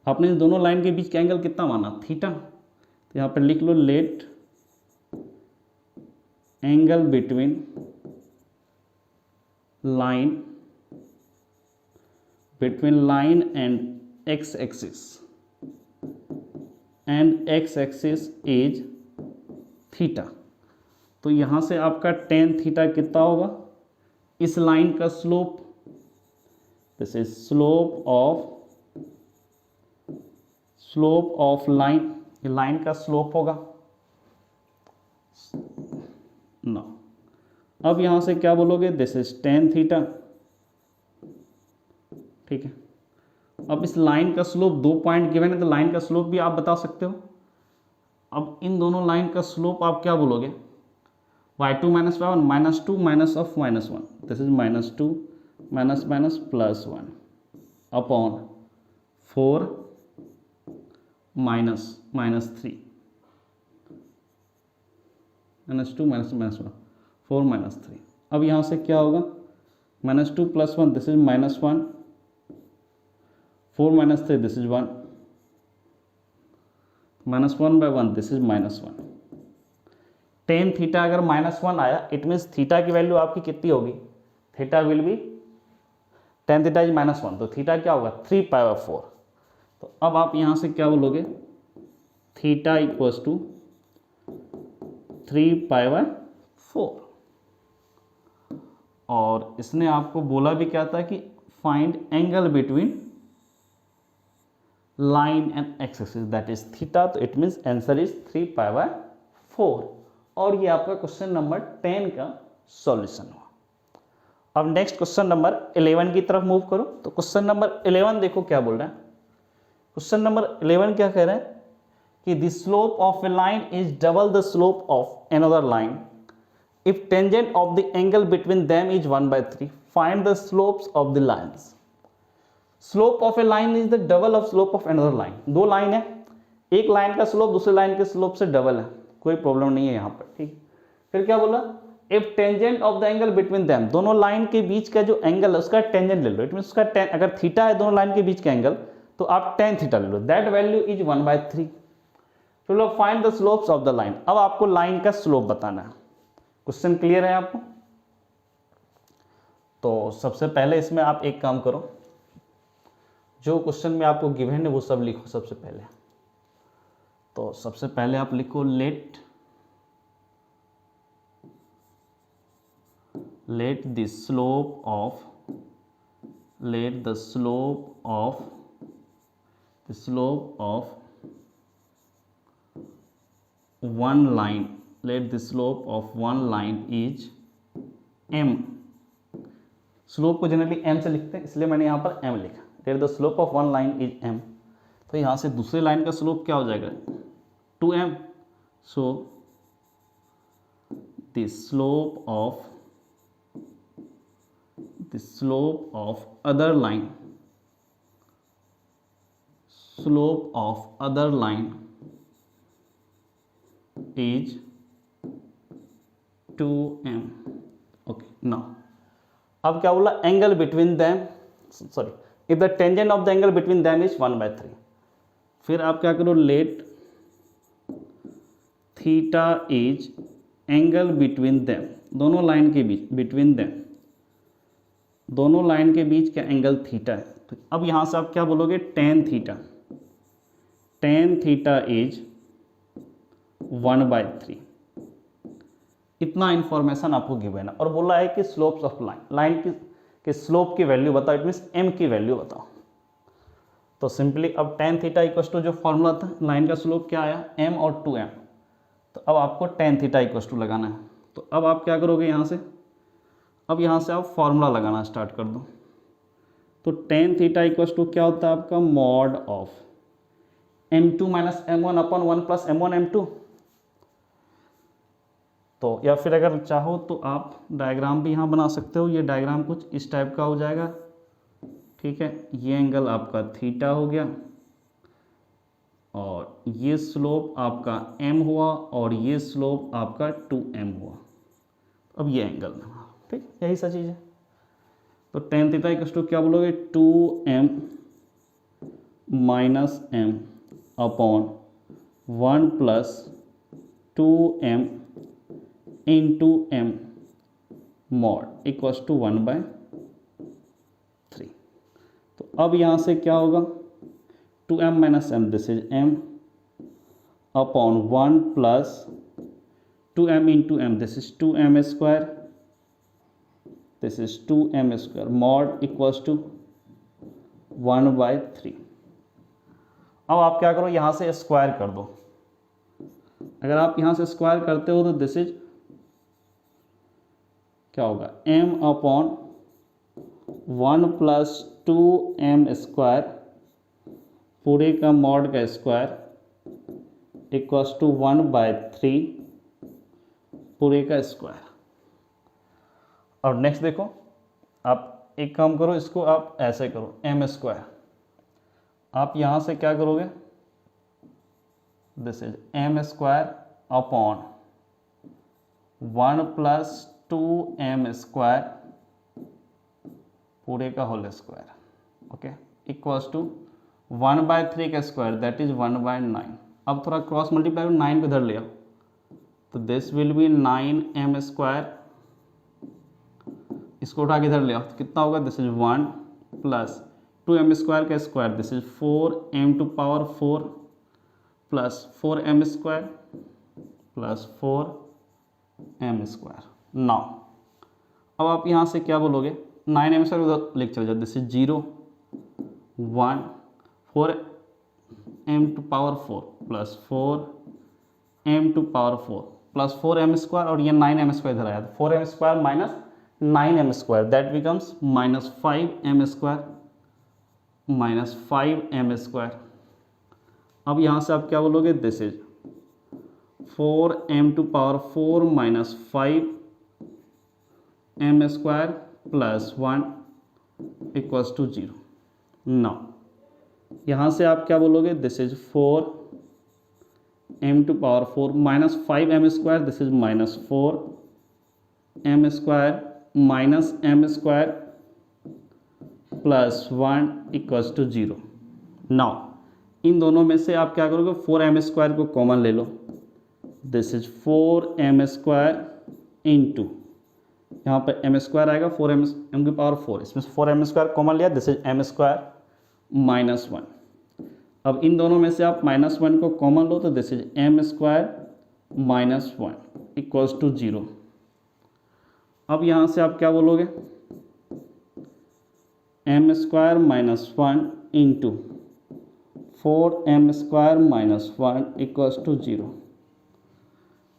आपने इन दोनों लाइन के बीच का एंगल कितना माना, थीटा। तो यहाँ पर लिख लो let angle between line and x axis is theta. तो यहाँ से आपका tan थीटा कितना होगा, इस लाइन का slope, this is slope of line, ये लाइन का स्लोप होगा ना। अब यहाँ से क्या बोलोगे, दिस इज tan थीटा, ठीक है। अब इस लाइन का स्लोप 2 पॉइंट गिवन है, तो लाइन का स्लोप भी आप बता सकते हो। अब इन दोनों लाइन का स्लोप आप क्या बोलोगे, y2 - y1 -2 minus of -1, this is -2 -+1 upon 4 -3 -2 -1 4 -3। अब यहाँ से क्या होगा, -2 + 1 this is -1, 4 - 3 this is 1, -1/1 this is -1। tan theta अगर -1 आया, इट मीन्स थीटा की वैल्यू आपकी कितनी होगी, theta will be tan theta is -1, तो थीटा क्या होगा 3π/4। तो अब आप यहाँ से क्या बोलोगे, थीटा इक्वल्स टू 3π/4। और इसने आपको बोला भी क्या था कि find angle between line and x axis that is theta. तो इट मीन्स आंसर इज 3π/4। और ये आपका क्वेश्चन नंबर 10 का सॉल्यूशन हुआ। अब नेक्स्ट क्वेश्चन नंबर 11 की तरफ मूव करो। तो क्वेश्चन नंबर 11 देखो क्या बोल रहा है, क्वेश्चन नंबर 11 क्या कह रहे हैं कि the slope of a line is double the slope of another line if tangent of the angle between them is 1/3 find the slopes of the lines. Slope of a line is the double of slope of another line. दो line है, एक line का slope दूसरे line के slope से double है, कोई problem नहीं है यहाँ पर, ठीक। फिर क्या बोला, if tangent of the angle between them, दोनों लाइन के बीच का जो एंगल है उसका टेंजेंट ले लो, इट मीन उसका अगर थीटा है दोनों लाइन के बीच का एंगल तो आप tan थीटा ले लो, दैट वैल्यू इज 1/3। चलो find the slopes of the line. अब आपको लाइन का स्लोप बताना है। क्वेश्चन क्लियर है आपको? तो सबसे पहले इसमें आप एक काम करो, जो क्वेश्चन में आपको गिवन है वो सब लिखो सबसे पहले। तो सबसे पहले आप लिखो let the slope of one line, let the slope of one line is m। Slope को जनरली m से लिखते हैं, इसलिए मैंने यहाँ पर m लिखा। let the slope of one line is m। तो यहाँ से दूसरे लाइन का स्लोप क्या हो जाएगा, 2m। So the slope of other line is 2m। Okay, now अब क्या बोला, angle between them, sorry, if the tangent of the angle between them is 1/3। फिर आप क्या करो, let theta is angle between them, दोनों लाइन के बीच, between them दोनों लाइन के बीच का एंगल थीटा है। तो अब यहां से आप क्या बोलोगे, tan थीटा इज 1/3। इतना इंफॉर्मेशन आपको गिवन है और बोला है कि स्लोप्स ऑफ लाइन के स्लोप की वैल्यू बताओ, इट मीन्स m की वैल्यू बताओ। तो सिंपली अब tan थीटा इक्वल टू जो फॉर्मूला था, लाइन का स्लोप क्या आया, m और 2m। तो अब आपको tan थीटा इक्वल टू लगाना है। तो अब आप क्या करोगे, यहाँ से अब यहाँ से आप फॉर्मूला लगाना स्टार्ट कर दो। तो tan थीटा इक्वल टू क्या होता है आपका, mod of m2 minus m1 upon 1 plus m1 m2। तो या फिर अगर चाहो तो आप डायग्राम भी यहाँ बना सकते हो। ये डायग्राम कुछ इस टाइप का हो जाएगा, ठीक है। ये एंगल आपका थीटा हो गया और ये स्लोप आपका m हुआ और ये स्लोप आपका 2m हुआ। अब ये एंगल, ठीक, यही सा चीज़ है। तो tan थीटा इक्वल टू क्या बोलोगे, 2m minus m upon 1 plus 2m into m mod equals to 1/3। तो अब यहाँ से क्या होगा, 2m minus m, this is m upon 1 plus 2m into m, this is 2m square, this is 2m square mod equals to 1/3। अब आप क्या करो, यहाँ से स्क्वायर कर दो। अगर आप यहाँ से स्क्वायर करते हो तो दिस इज क्या होगा, m upon 1 plus 2m square पूरे का मॉड का स्क्वायर इक्वल्स टू 1/3 पूरे का स्क्वायर। और नेक्स्ट देखो, आप एक काम करो, इसको आप ऐसे करो, m स्क्वायर। आप यहाँ से क्या करोगे, this is m square upon 1 plus 2m square पूरे का whole square, okay, equals to 1/3 का स्क्वायर, दैट इज 1/9। अब थोड़ा क्रॉस मल्टीप्लाई 9 को इधर ले आओ, तो this will B 9m square. इसको उठा के इधर ले आओ तो कितना होगा, this is 1 plus 2m square का square, this is 4m to power 4 plus 4m square plus 4m square. Now अब आप यहाँ से क्या बोलोगे, 9m स्क्वायर उधर लिख चले जाओ, this is 0 1 4m to power 4 plus 4m to power 4 plus 4m square, और ये 9m स्क्वायर इधर आया, 4m square minus 9m square, that becomes minus 5m square minus 5m square. अब यहाँ से आप क्या बोलोगे, this is 4m to power 4 minus 5m square plus 1 equals to 0। Now यहाँ से आप क्या बोलोगे, this is 4m to power 4 minus 5m square, this is minus 4m square minus m square plus 1 equals to 0। Now इन दोनों में से आप क्या करोगे, 4m स्क्वायर को कॉमन ले लो, this is 4m square into यहाँ पर m स्क्वायर आएगा, 4m m की पावर 4, इसमें 4m स्क्वायर कॉमन लिया, this is m square minus 1। अब इन दोनों में से आप माइनस 1 को कॉमन लो तो this is m square minus 1 equals to 0। अब यहाँ से आप क्या बोलोगे, m square minus 1 into 4m square minus 1 equals to 0।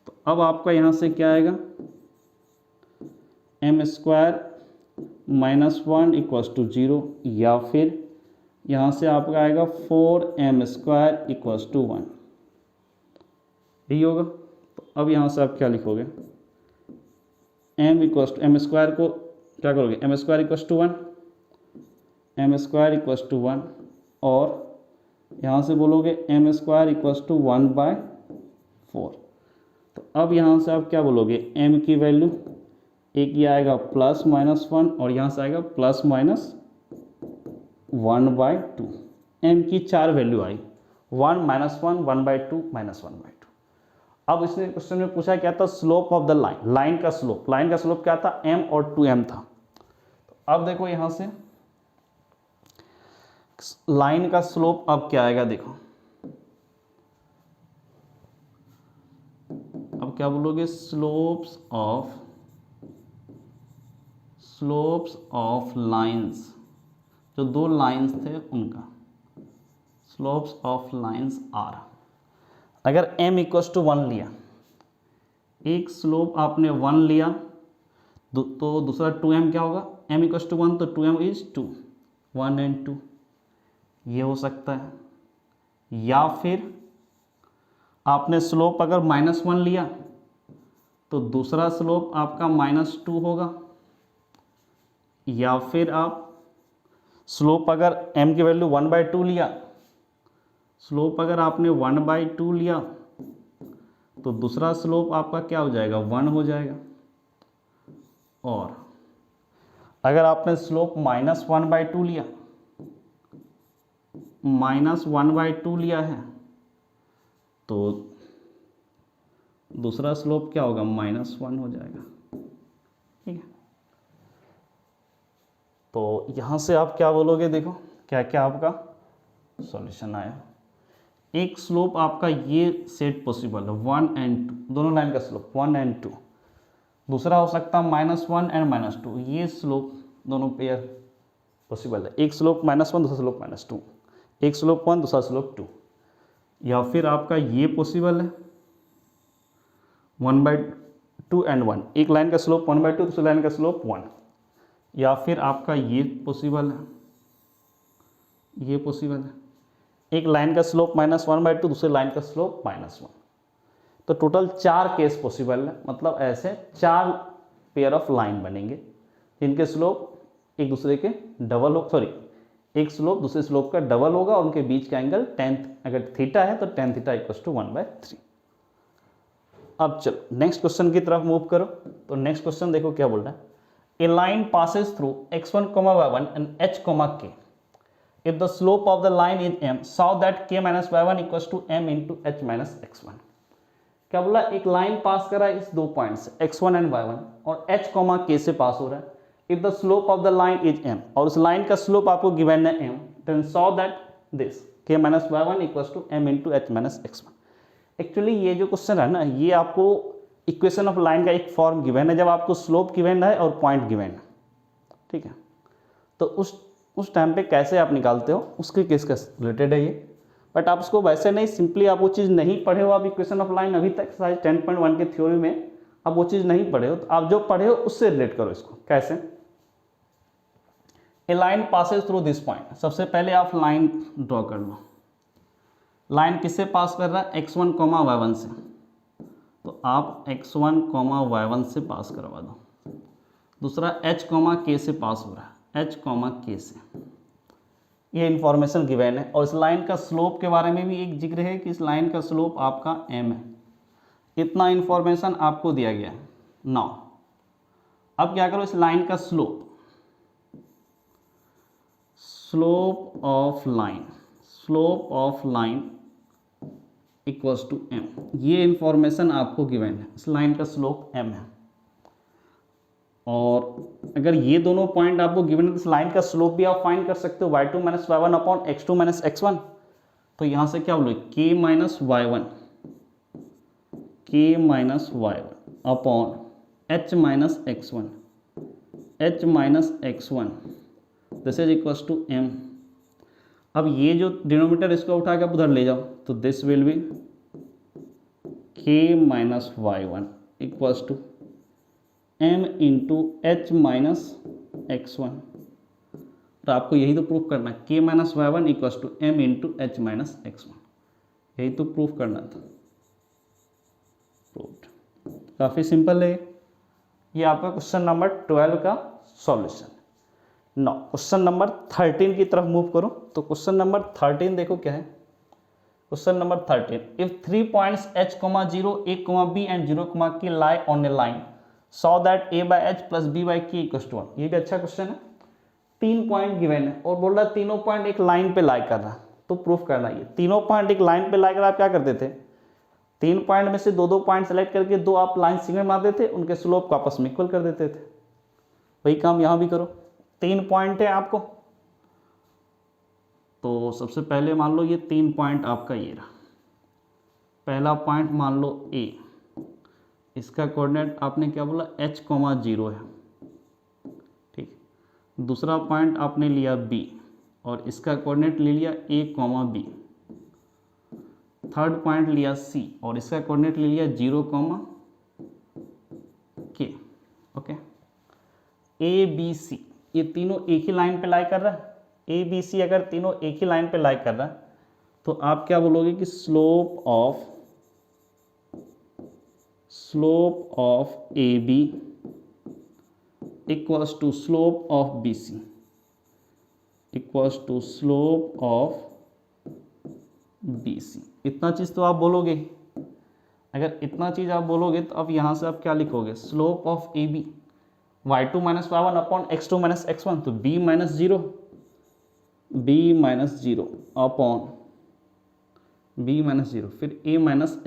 तो अब आपका यहाँ से क्या आएगा, m square minus 1 equals to 0, या फिर यहाँ से आपका आएगा 4m स्क्वायर इक्वल्स टू 1, यही होगा। तो अब यहाँ से आप क्या लिखोगे, m equals to m square को क्या करोगे, m square equals to 1, m square equals to 1, और यहाँ से बोलोगे m स्क्वायर इक्वल्स टू 1/4। तो अब यहाँ से आप क्या बोलोगे, m की वैल्यू एक ये आएगा प्लस माइनस 1 और यहाँ से आएगा प्लस माइनस 1/2। m की 4 वैल्यू आई, 1 माइनस 1 1/2 माइनस 1/2। अब इसने क्वेश्चन में पूछा क्या था, slope of the line, line का स्लोप, लाइन का स्लोप क्या था, m और 2m था। तो अब देखो यहाँ से लाइन का स्लोप अब क्या आएगा, देखो अब क्या बोलोगे, स्लोप्स ऑफ लाइंस, जो दो लाइंस थे उनका स्लोप्स ऑफ लाइंस आर। अगर m इक्वल्स टू 1 लिया, एक स्लोप आपने 1 लिया तो दूसरा 2m क्या होगा, m इक्वल्स टू 1 तो 2m इज 2, 1 and 2, ये हो सकता है। या फिर आपने स्लोप अगर -1 लिया तो दूसरा स्लोप आपका -2 होगा। या फिर आप स्लोप अगर m की वैल्यू 1/2 लिया, स्लोप अगर आपने 1/2 लिया तो दूसरा स्लोप आपका क्या हो जाएगा, 1 हो जाएगा। और अगर आपने स्लोप -1/2 लिया, -1/2 लिया है तो दूसरा स्लोप क्या होगा, -1 हो जाएगा, ठीक है। तो यहाँ से आप क्या बोलोगे, देखो क्या क्या आपका सॉल्यूशन आया। एक स्लोप आपका ये सेट पॉसिबल है 1 and 2, दोनों लाइन का स्लोप 1 and 2। दूसरा हो सकता है -1 and -2, ये स्लोप दोनों पेयर पॉसिबल है। एक स्लोप -1 दूसरा स्लोप -2, एक स्लोप 1 दूसरा स्लोप 2। या फिर आपका ये पॉसिबल है 1/2 and 1, एक लाइन का स्लोप 1/2 दूसरी लाइन का स्लोप 1। या फिर आपका ये पॉसिबल है, ये पॉसिबल है, एक लाइन का स्लोप -1/2 दूसरे लाइन का स्लोप -1। तो टोटल 4 केस पॉसिबल है, मतलब ऐसे 4 पेयर ऑफ लाइन बनेंगे जिनके स्लोप एक दूसरे के डबल हो, सॉरी एक स्लोप दूसरे स्लोप का डबल होगा और उनके बीच का एंगल tan, अगर थीटा है तो tan थीटा इक्वल्स टू 1/3। अब चलो नेक्स्ट क्वेश्चन की तरफ मूव करो। तो नेक्स्ट क्वेश्चन देखो क्या बोल रहा है, a line passes through x1, y1 and h, k। If the slope of the line is m, so that k minus y1 equals to m into h minus x1। क्या बोला, एक line पास कर रहा है इस दो पॉइंट से x1 and y1 और h, k से पास हो रहा है। If the slope of the line is m, और उस लाइन का स्लोप आपको गिवन है m, then saw that this k minus y1 equals to m into h minus x1। Actually ये जो क्वेश्चन है ना, ये आपको इक्वेशन ऑफ लाइन का एक फॉर्म गिवन है जब आपको स्लोप गिवन है और पॉइंट गिवन है, ठीक है। तो उस टाइम पे कैसे आप निकालते हो उसके केस का रिलेटेड है ये, बट आप उसको वैसे नहीं, सिंपली आप वो चीज़ नहीं पढ़े हो, आप इक्वेशन ऑफ लाइन अभी तक साइज 10.1 के थ्योरी में आप वो चीज़ नहीं पढ़े हो, तो आप जो पढ़े हो उससे रिलेट करो इसको। कैसे, a line passes through this point, सबसे पहले आप लाइन ड्रॉ कर लो। लाइन किससे पास कर रहा है, x1 कॉमा y1 से, तो आप x1 कॉमा y1 से पास करवा दो। दूसरा h कॉमा k से पास हो रहा है, h कॉमा k से। ये इंफॉर्मेशन गिवन है। और इस लाइन का स्लोप के बारे में भी एक जिक्र है कि इस लाइन का स्लोप आपका m है। इतना इंफॉर्मेशन आपको दिया गया है। नाउ अब क्या करो, इस लाइन का slope of line equals to m, ये इंफॉर्मेशन आपको गिवन है। इस लाइन का स्लोप m है, और अगर ये दोनों पॉइंट आपको गिवन है तो इस लाइन का स्लोप भी आप फाइंड कर सकते हो, y2 minus y1 upon x2 minus x1। तो यहाँ से क्या बोलोगे, k minus y1 upon h minus x1 this is equals to m। अब ये जो डिनोमिनेटर इसको उठा के आप उधर ले जाओ, तो this will be k minus y1 equals to m into h minus x1। तो आपको यही तो प्रूफ करना है, k minus y1 equals to m into h minus x1, यही तो प्रूफ करना था। प्रूफ्ड। काफ़ी सिंपल है ये आपका क्वेश्चन नंबर 12 का सॉल्यूशन। नाउ क्वेश्चन नंबर 13 की तरफ मूव करो। तो क्वेश्चन नंबर 13 देखो क्या है। Question number 13, if 3 points h, 0, a, b and 0, k lie on a line so that a by h plus b by k equals to 1। ये भी अच्छा क्वेश्चन है। 3 पॉइंट गिवन है और बोल रहा है तीनों पॉइंट एक लाइन पे लाई कर रहा है, तो प्रूफ करना है। तीनों पॉइंट एक लाइन पे लाई कर, आप क्या करते थे, 3 पॉइंट में से दो पॉइंट सेलेक्ट करके 2 आप लाइन सिग्नल मारते थे, उनके स्लोप को आपस में इक्वल कर देते थे। वही काम यहाँ भी करो। 3 पॉइंट है आपको, तो सबसे पहले मान लो ये 3 पॉइंट आपका ये रहा। पहला पॉइंट मान लो A, इसका कोऑर्डिनेट आपने क्या बोला, h, 0 है, ठीक। दूसरा पॉइंट आपने लिया B और इसका कोऑर्डिनेट ले लिया a, b। थर्ड पॉइंट लिया C और इसका कोऑर्डिनेट ले लिया 0, k। Okay, A, B, C ये तीनों एक ही लाइन पे लाई कर रहा है। A, B, C अगर तीनों एक ही लाइन पे लाई कर रहा है तो आप क्या बोलोगे कि slope of AB equals to slope of BC equals to slope of BC। इतना चीज़ तो आप बोलोगे। अगर इतना चीज़ आप बोलोगे तो अब यहाँ से आप क्या लिखोगे, slope of AB y2 minus y1 upon x2 minus x1, तो b minus zero upon b minus zero, फिर a minus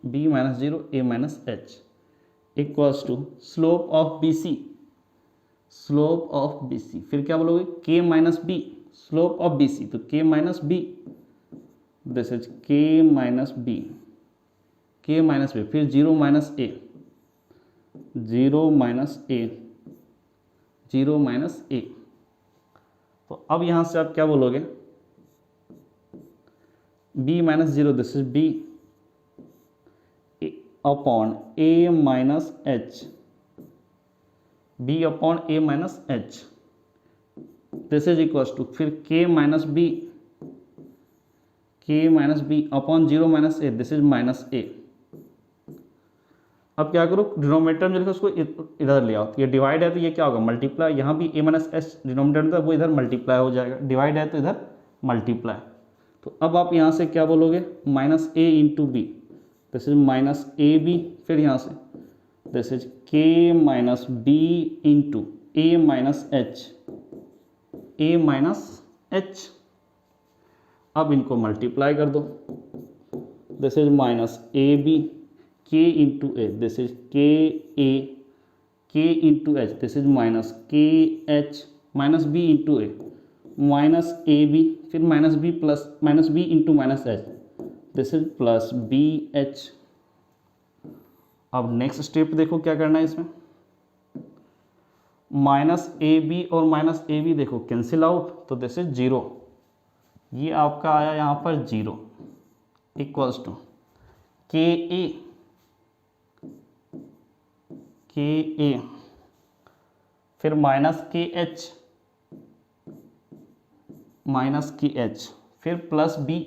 b minus zero a minus h equals to slope of BC। फिर क्या बोलोगे, k minus b slope of BC, तो k minus b, this is k minus b, फिर 0 minus a। तो अब यहां से आप क्या बोलोगे, b minus zero, this is b upon a minus h, b upon a minus h, this is equals to फिर k minus b upon 0 minus a, this is minus a। अब क्या करो, डिनोमिनेटर में लिखो, उसको इधर ले आओ। ये डिवाइड है तो ये क्या होगा, मल्टीप्लाई। यहाँ भी a माइनस एच डिनोमिनेटर में था, वो इधर मल्टीप्लाई हो जाएगा। डिवाइड है तो इधर मल्टीप्लाई। तो अब आप यहाँ से क्या बोलोगे, minus a into b, this is minus a b. फिर यहाँ से this is k minus b into a minus h। अब इनको मल्टीप्लाई कर दो, this is minus a b, k into a, this is k into h, this is minus k h, minus b into a, minus a b, फिर minus b into minus h, this is plus b h. अब next step देखो क्या करना है इसमें, minus a B और minus a B देखो cancel out, तो दिस इज 0, ये आपका आया यहाँ पर 0 इक्वल्स टू के ए, फिर माइनस के एच माइनस की एच, फिर प्लस बी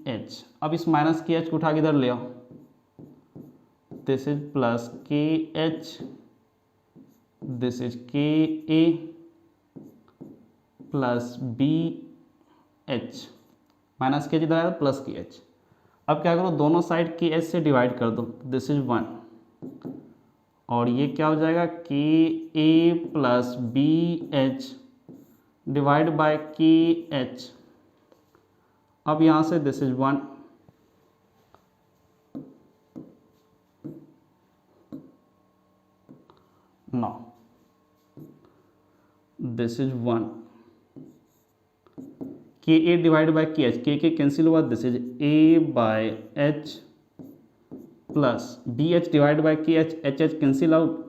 एच। अब इस माइनस की एच को उठा के इधर ले आओ, दिस इज प्लस के एच, दिस इज के a plus b H, minus के एच इधर आया प्लस की एच। अब क्या करो, दोनों साइड के एच से डिवाइड कर दो, दिस इज 1, और ये क्या हो जाएगा k a plus b h divide by k h. अब यहाँ से this is 1, now this is 1, k a divide by k h, k cancel हुआ, this is a by h plus b h divide by k h, h h cancel out,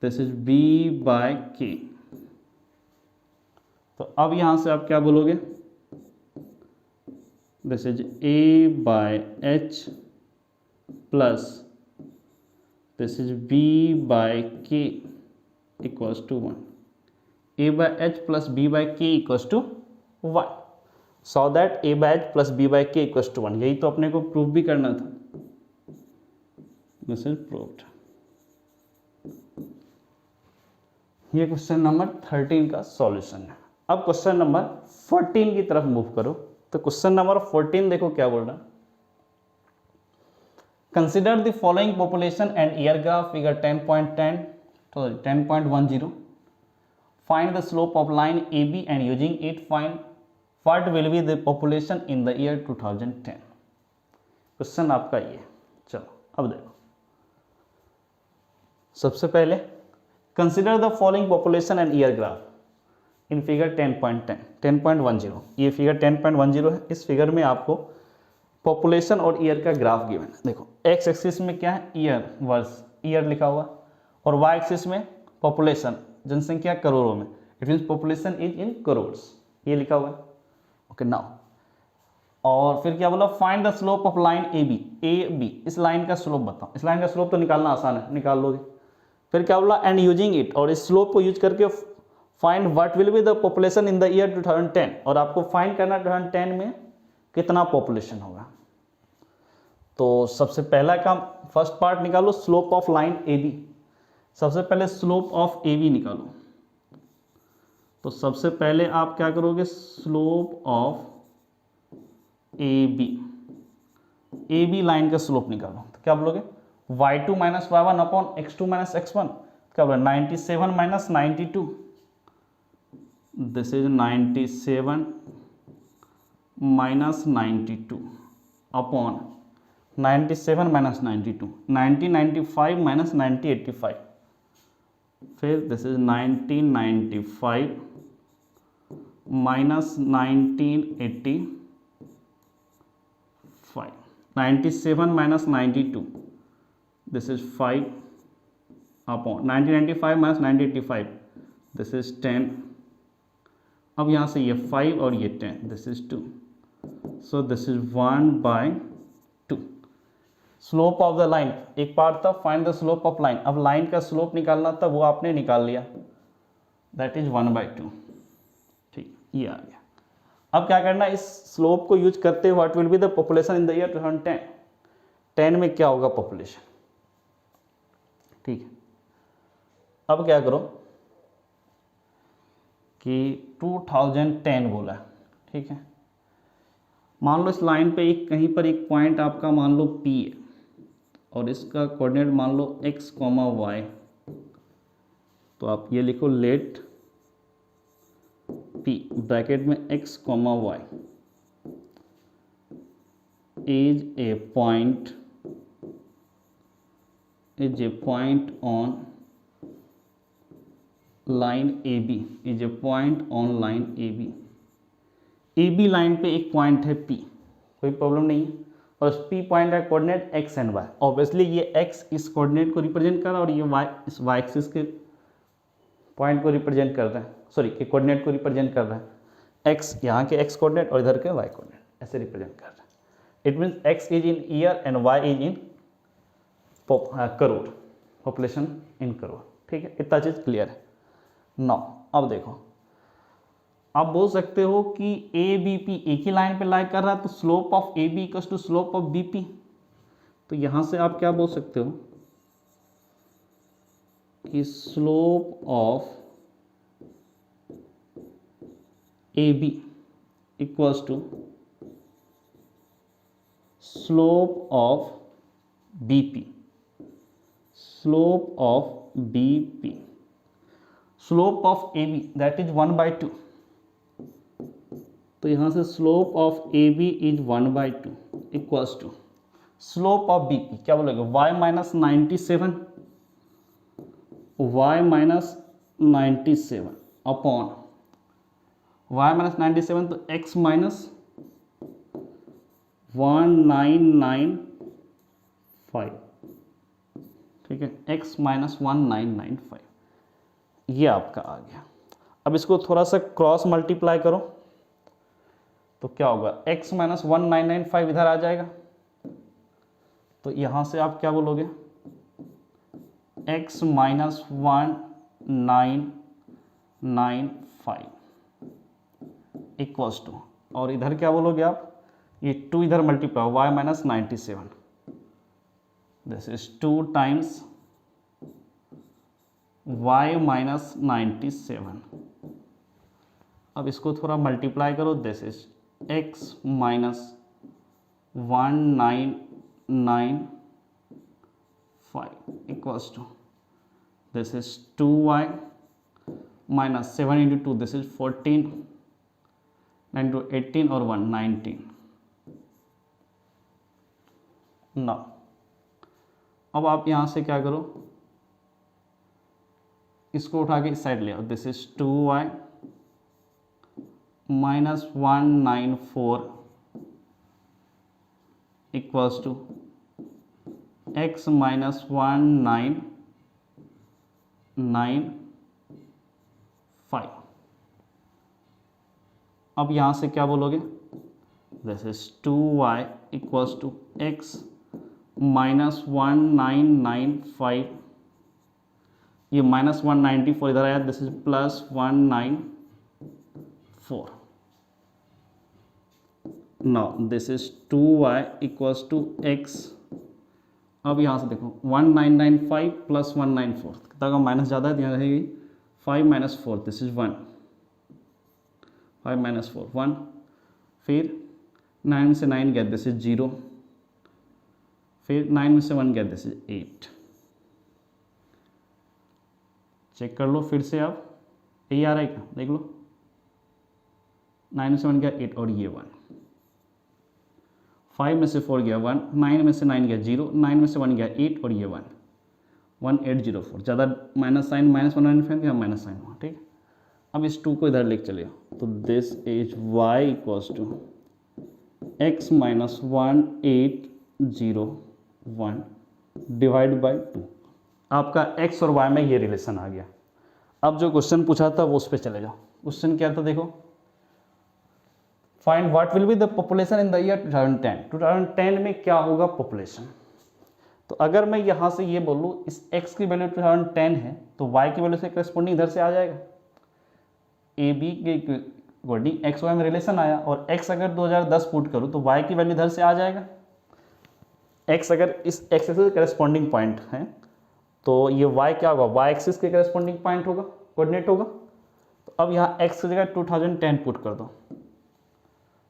this is b by k. तो अब यहां से आप क्या बोलोगे, this is a by h plus this is b by k equals to 1, a by h plus b by k equals to 1, so that a by h plus b by k equals to 1। यही तो अपने को proof भी करना था, this is proved. ये question number 13 का solution है। अब क्वेश्चन नंबर 14 की तरफ मूव करो। तो क्वेश्चन नंबर 14 देखो क्या बोल रहा है, consider the following population and year graph figure 10.10 find the slope of line A B and using it find what will be the population in the year 2010। Question आपका ये। चलो अब देखो, सबसे पहले consider the following population and year graph in figure 10.10 ये figure 10.10 है। इस फिगर में आपको पॉपुलेशन और ईयर का ग्राफ गिवन है। देखो एक्स एक्सिस में क्या है, ईयर, वर्ष, ईयर लिखा हुआ, और वाई एक्सिस में पॉपुलेशन, जनसंख्या करोड़ों में, it means population is in crores, ये लिखा हुआ है। ओके नाउ, और फिर क्या बोला, find the slope of line A B, इस लाइन का स्लोप बताओ। इस लाइन का स्लोप तो निकालना आसान है, निकाल लोगे। फिर क्या बोला, एंड यूजिंग इट, और इस स्लोप को यूज करके find what will be the population in the year 2010, और आपको फाइंड करना 2010 में कितना पॉपुलेशन होगा। तो सबसे पहला काम, फर्स्ट पार्ट निकालो, slope of line A B. सबसे पहले स्लोप ऑफ ए बी निकालो। तो सबसे पहले आप क्या करोगे, slope of A B line का स्लोप निकालो। तो क्या बोलोगे, y2 minus y1 upon x2 minus x1, क्या बोला 97 minus 92, this is 97 minus 92 upon 97 minus 92, 1995 minus 1985, फिर this is 1995 minus 1985, 97 minus 92, this is 5 upon 1995 minus 1985, this is 10। अब यहाँ से ये 5 और ये 10, this is 2, so this is 1/2। Slope of the line, एक पार्ट था find the slope of line, अब लाइन का स्लोप निकालना था, वो आपने निकाल लिया, दैट इज 1/2। ठीक, ये आ गया। अब क्या करना, इस स्लोप को यूज करते हुए what will be the population in the year 2010, 10 में क्या होगा पॉपुलेशन। ठीक है, अब क्या करो कि 2010 बोला, ठीक है। मान लो इस लाइन पे एक कहीं पर एक पॉइंट आपका मान लो P है, और इसका कोऑर्डिनेट मान लो x, y। तो आप ये लिखो, लेट P ब्रैकेट में x, y is a point on line AB, is a point on line AB। AB line पे एक पॉइंट है P, कोई प्रॉब्लम नहीं है, और उस P पॉइंट का coordinate x and y। Obviously ये x इस कोऑर्डिनेट को रिप्रेजेंट कर रहा है, और ये y इस y एक्सिस के पॉइंट को रिप्रेजेंट कर रहा है, सॉरी के कोऑर्डिनेट को रिप्रेजेंट कर रहा है। x यहाँ के x कोऑर्डिनेट और इधर के y कोऑर्डिनेट ऐसे रिप्रेजेंट कर रहा है। It means x is in year and y is in crore, population in crore. ठीक है, इतना चीज़ क्लियर है। नाउ अब देखो, आप बोल सकते हो कि ए बी पी एक ही लाइन पे लाई कर रहा है, तो slope of A B equals to slope of B P. तो यहां से आप क्या बोल सकते हो कि slope of A B equals to slope of B P, slope of B P, slope of A B that is 1/2। तो यहां से slope of A B is 1/2 equals to slope of B P क्या बोलोगे, y minus 97, y minus 97 upon y minus 97, तो x minus 1995, ठीक है, x minus 1995, ये आपका आ गया। अब इसको थोड़ा सा क्रॉस मल्टीप्लाई करो तो क्या होगा, x माइनस 1995 इधर आ जाएगा, तो यहां से आप क्या बोलोगे, x माइनस 1995 इक्वल्स टू, और इधर क्या बोलोगे आप, ये 2 इधर multiply, y minus 97, this is 2 times y minus 97। अब इसको थोड़ा मल्टीप्लाई करो, this is x minus 1995 equals to, this is 2y minus 7 into 2, this is 14, 9 two 18 और 1 19। ना अब आप यहां से क्या करो, इसको उठा के इस साइड ले आओ, this is 2y minus 194 equals to x minus 1995। अब यहां से क्या बोलोगे, this is 2y equals to x minus 1995, ये माइनस 194 इधर आया, this is plus 194। Now this is 2y equals to x, अब यहाँ से देखो 1995 प्लस 194, कितना का माइनस ज़्यादा है तो यहाँ रहेगी 5 माइनस 4, दिस इज 1, 5 माइनस 4 1, फिर 9 में से 9 गया, दिस इज 0, फिर 9 में से 1 गया, दिस इज 8। चेक कर लो फिर से आप, यही आ रहा है क्या, देख लो, 9 में से 1 गया 8 और ये 1, 5 में से 4 गया 1, 9 में से 9 गया 0, 9 में से 1 गया 8 और ये 1, 1804, ज़्यादा माइनस साइन माइनस 195 यहाँ माइनस साइन हुआ, ठीक है। अब इस 2 को इधर लेके चलिए, तो this is y equals to x minus 1801 divide by 2। आपका x और y में ये रिलेशन आ गया। अब जो क्वेश्चन पूछा था वो उस पर चले जाओ। क्वेश्चन क्या था, देखो, find what will be the population in the year 2010। 2010 में क्या होगा पॉपुलेशन। तो अगर मैं यहाँ से ये बोलूँ इस x की वैल्यू 2010 है तो y की वैल्यू से करस्पॉन्डिंग इधर से आ जाएगा। ए बी के अकॉर्डिंग एक्स वाई में रिलेशन आया और x अगर 2010 पुट करूँ तो y की वैल्यू इधर से आ जाएगा। x अगर इस x एक्सिस के करस्पॉन्डिंग पॉइंट है तो ये y क्या होगा, y एक्सिस के करस्पॉन्डिंग पॉइंट होगा, कोऑर्डिनेट होगा। तो अब यहाँ x की जगह 2010 पुट कर दो।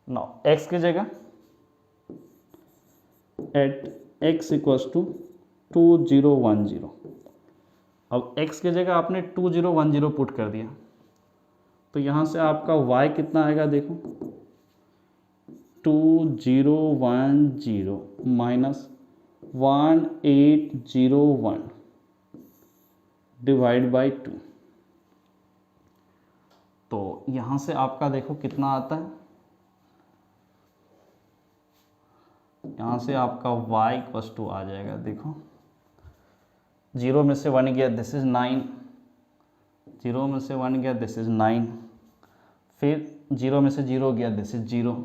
नाउ x की जगह एट x इक्वल्स टू 2010। अब x की जगह आपने 2010 पुट कर दिया तो यहाँ से आपका y कितना आएगा, देखो 2010 माइनस 1801 डिवाइड बाई 2। तो यहाँ से आपका देखो कितना आता है, यहाँ से आपका y इक्वल्स टू आ जाएगा, देखो 0 में से 1 गया, दिस इज 9, 0 में से 1 गया, दिस इज 9, फिर 0 में से 0 गया, दिस इज 0,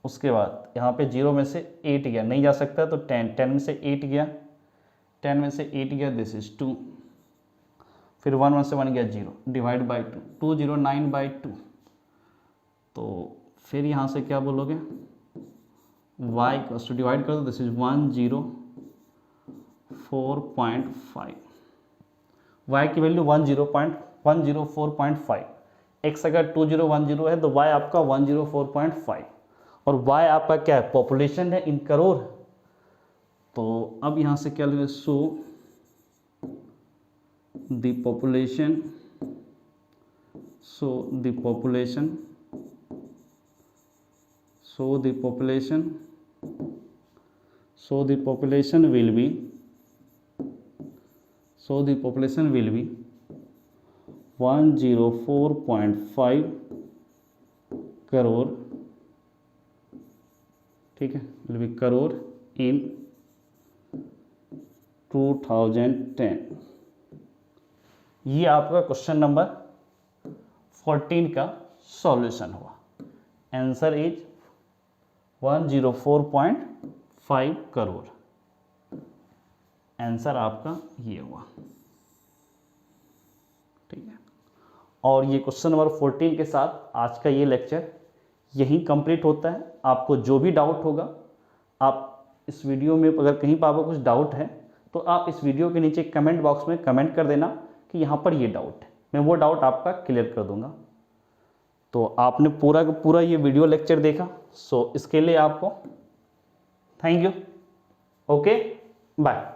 उसके बाद यहाँ पे 0 में से 8 गया, नहीं जा सकता तो 10, 10 में से 8 गया, 10 में से 8 गया, दिस इज 2, फिर 1 1 से 1 गया 0, डिवाइड बाई 2, 209/2। तो फिर यहाँ से क्या बोलोगे, y इक्वल्स टू, डिवाइड कर दो, दिस इज 104.5, y की वैल्यू 104.5, x अगर 2010 है तो y आपका 104.5, और y आपका क्या है, पॉपुलेशन है इन करोड़। तो अब यहाँ से क्या लिखेंगे, so the population, will be 104.5 crore, ठीक है, will be करोड़ इन 2010। ये आपका क्वेश्चन नंबर 14 का सॉल्यूशन हुआ। Answer is 104.5 crore. आंसर आपका ये हुआ, ठीक है। और ये क्वेश्चन नंबर 14 के साथ आज का ये लेक्चर यहीं कंप्लीट होता है। आपको जो भी डाउट होगा, आप इस वीडियो में अगर कहीं पर आपको कुछ डाउट है तो आप इस वीडियो के नीचे कमेंट बॉक्स में कमेंट कर देना कि यहाँ पर ये डाउट है, मैं वो डाउट आपका क्लियर कर दूंगा। तो आपने पूरा का पूरा ये वीडियो लेक्चर देखा, सो इसके लिए आपको थैंक यू। Okay, bye.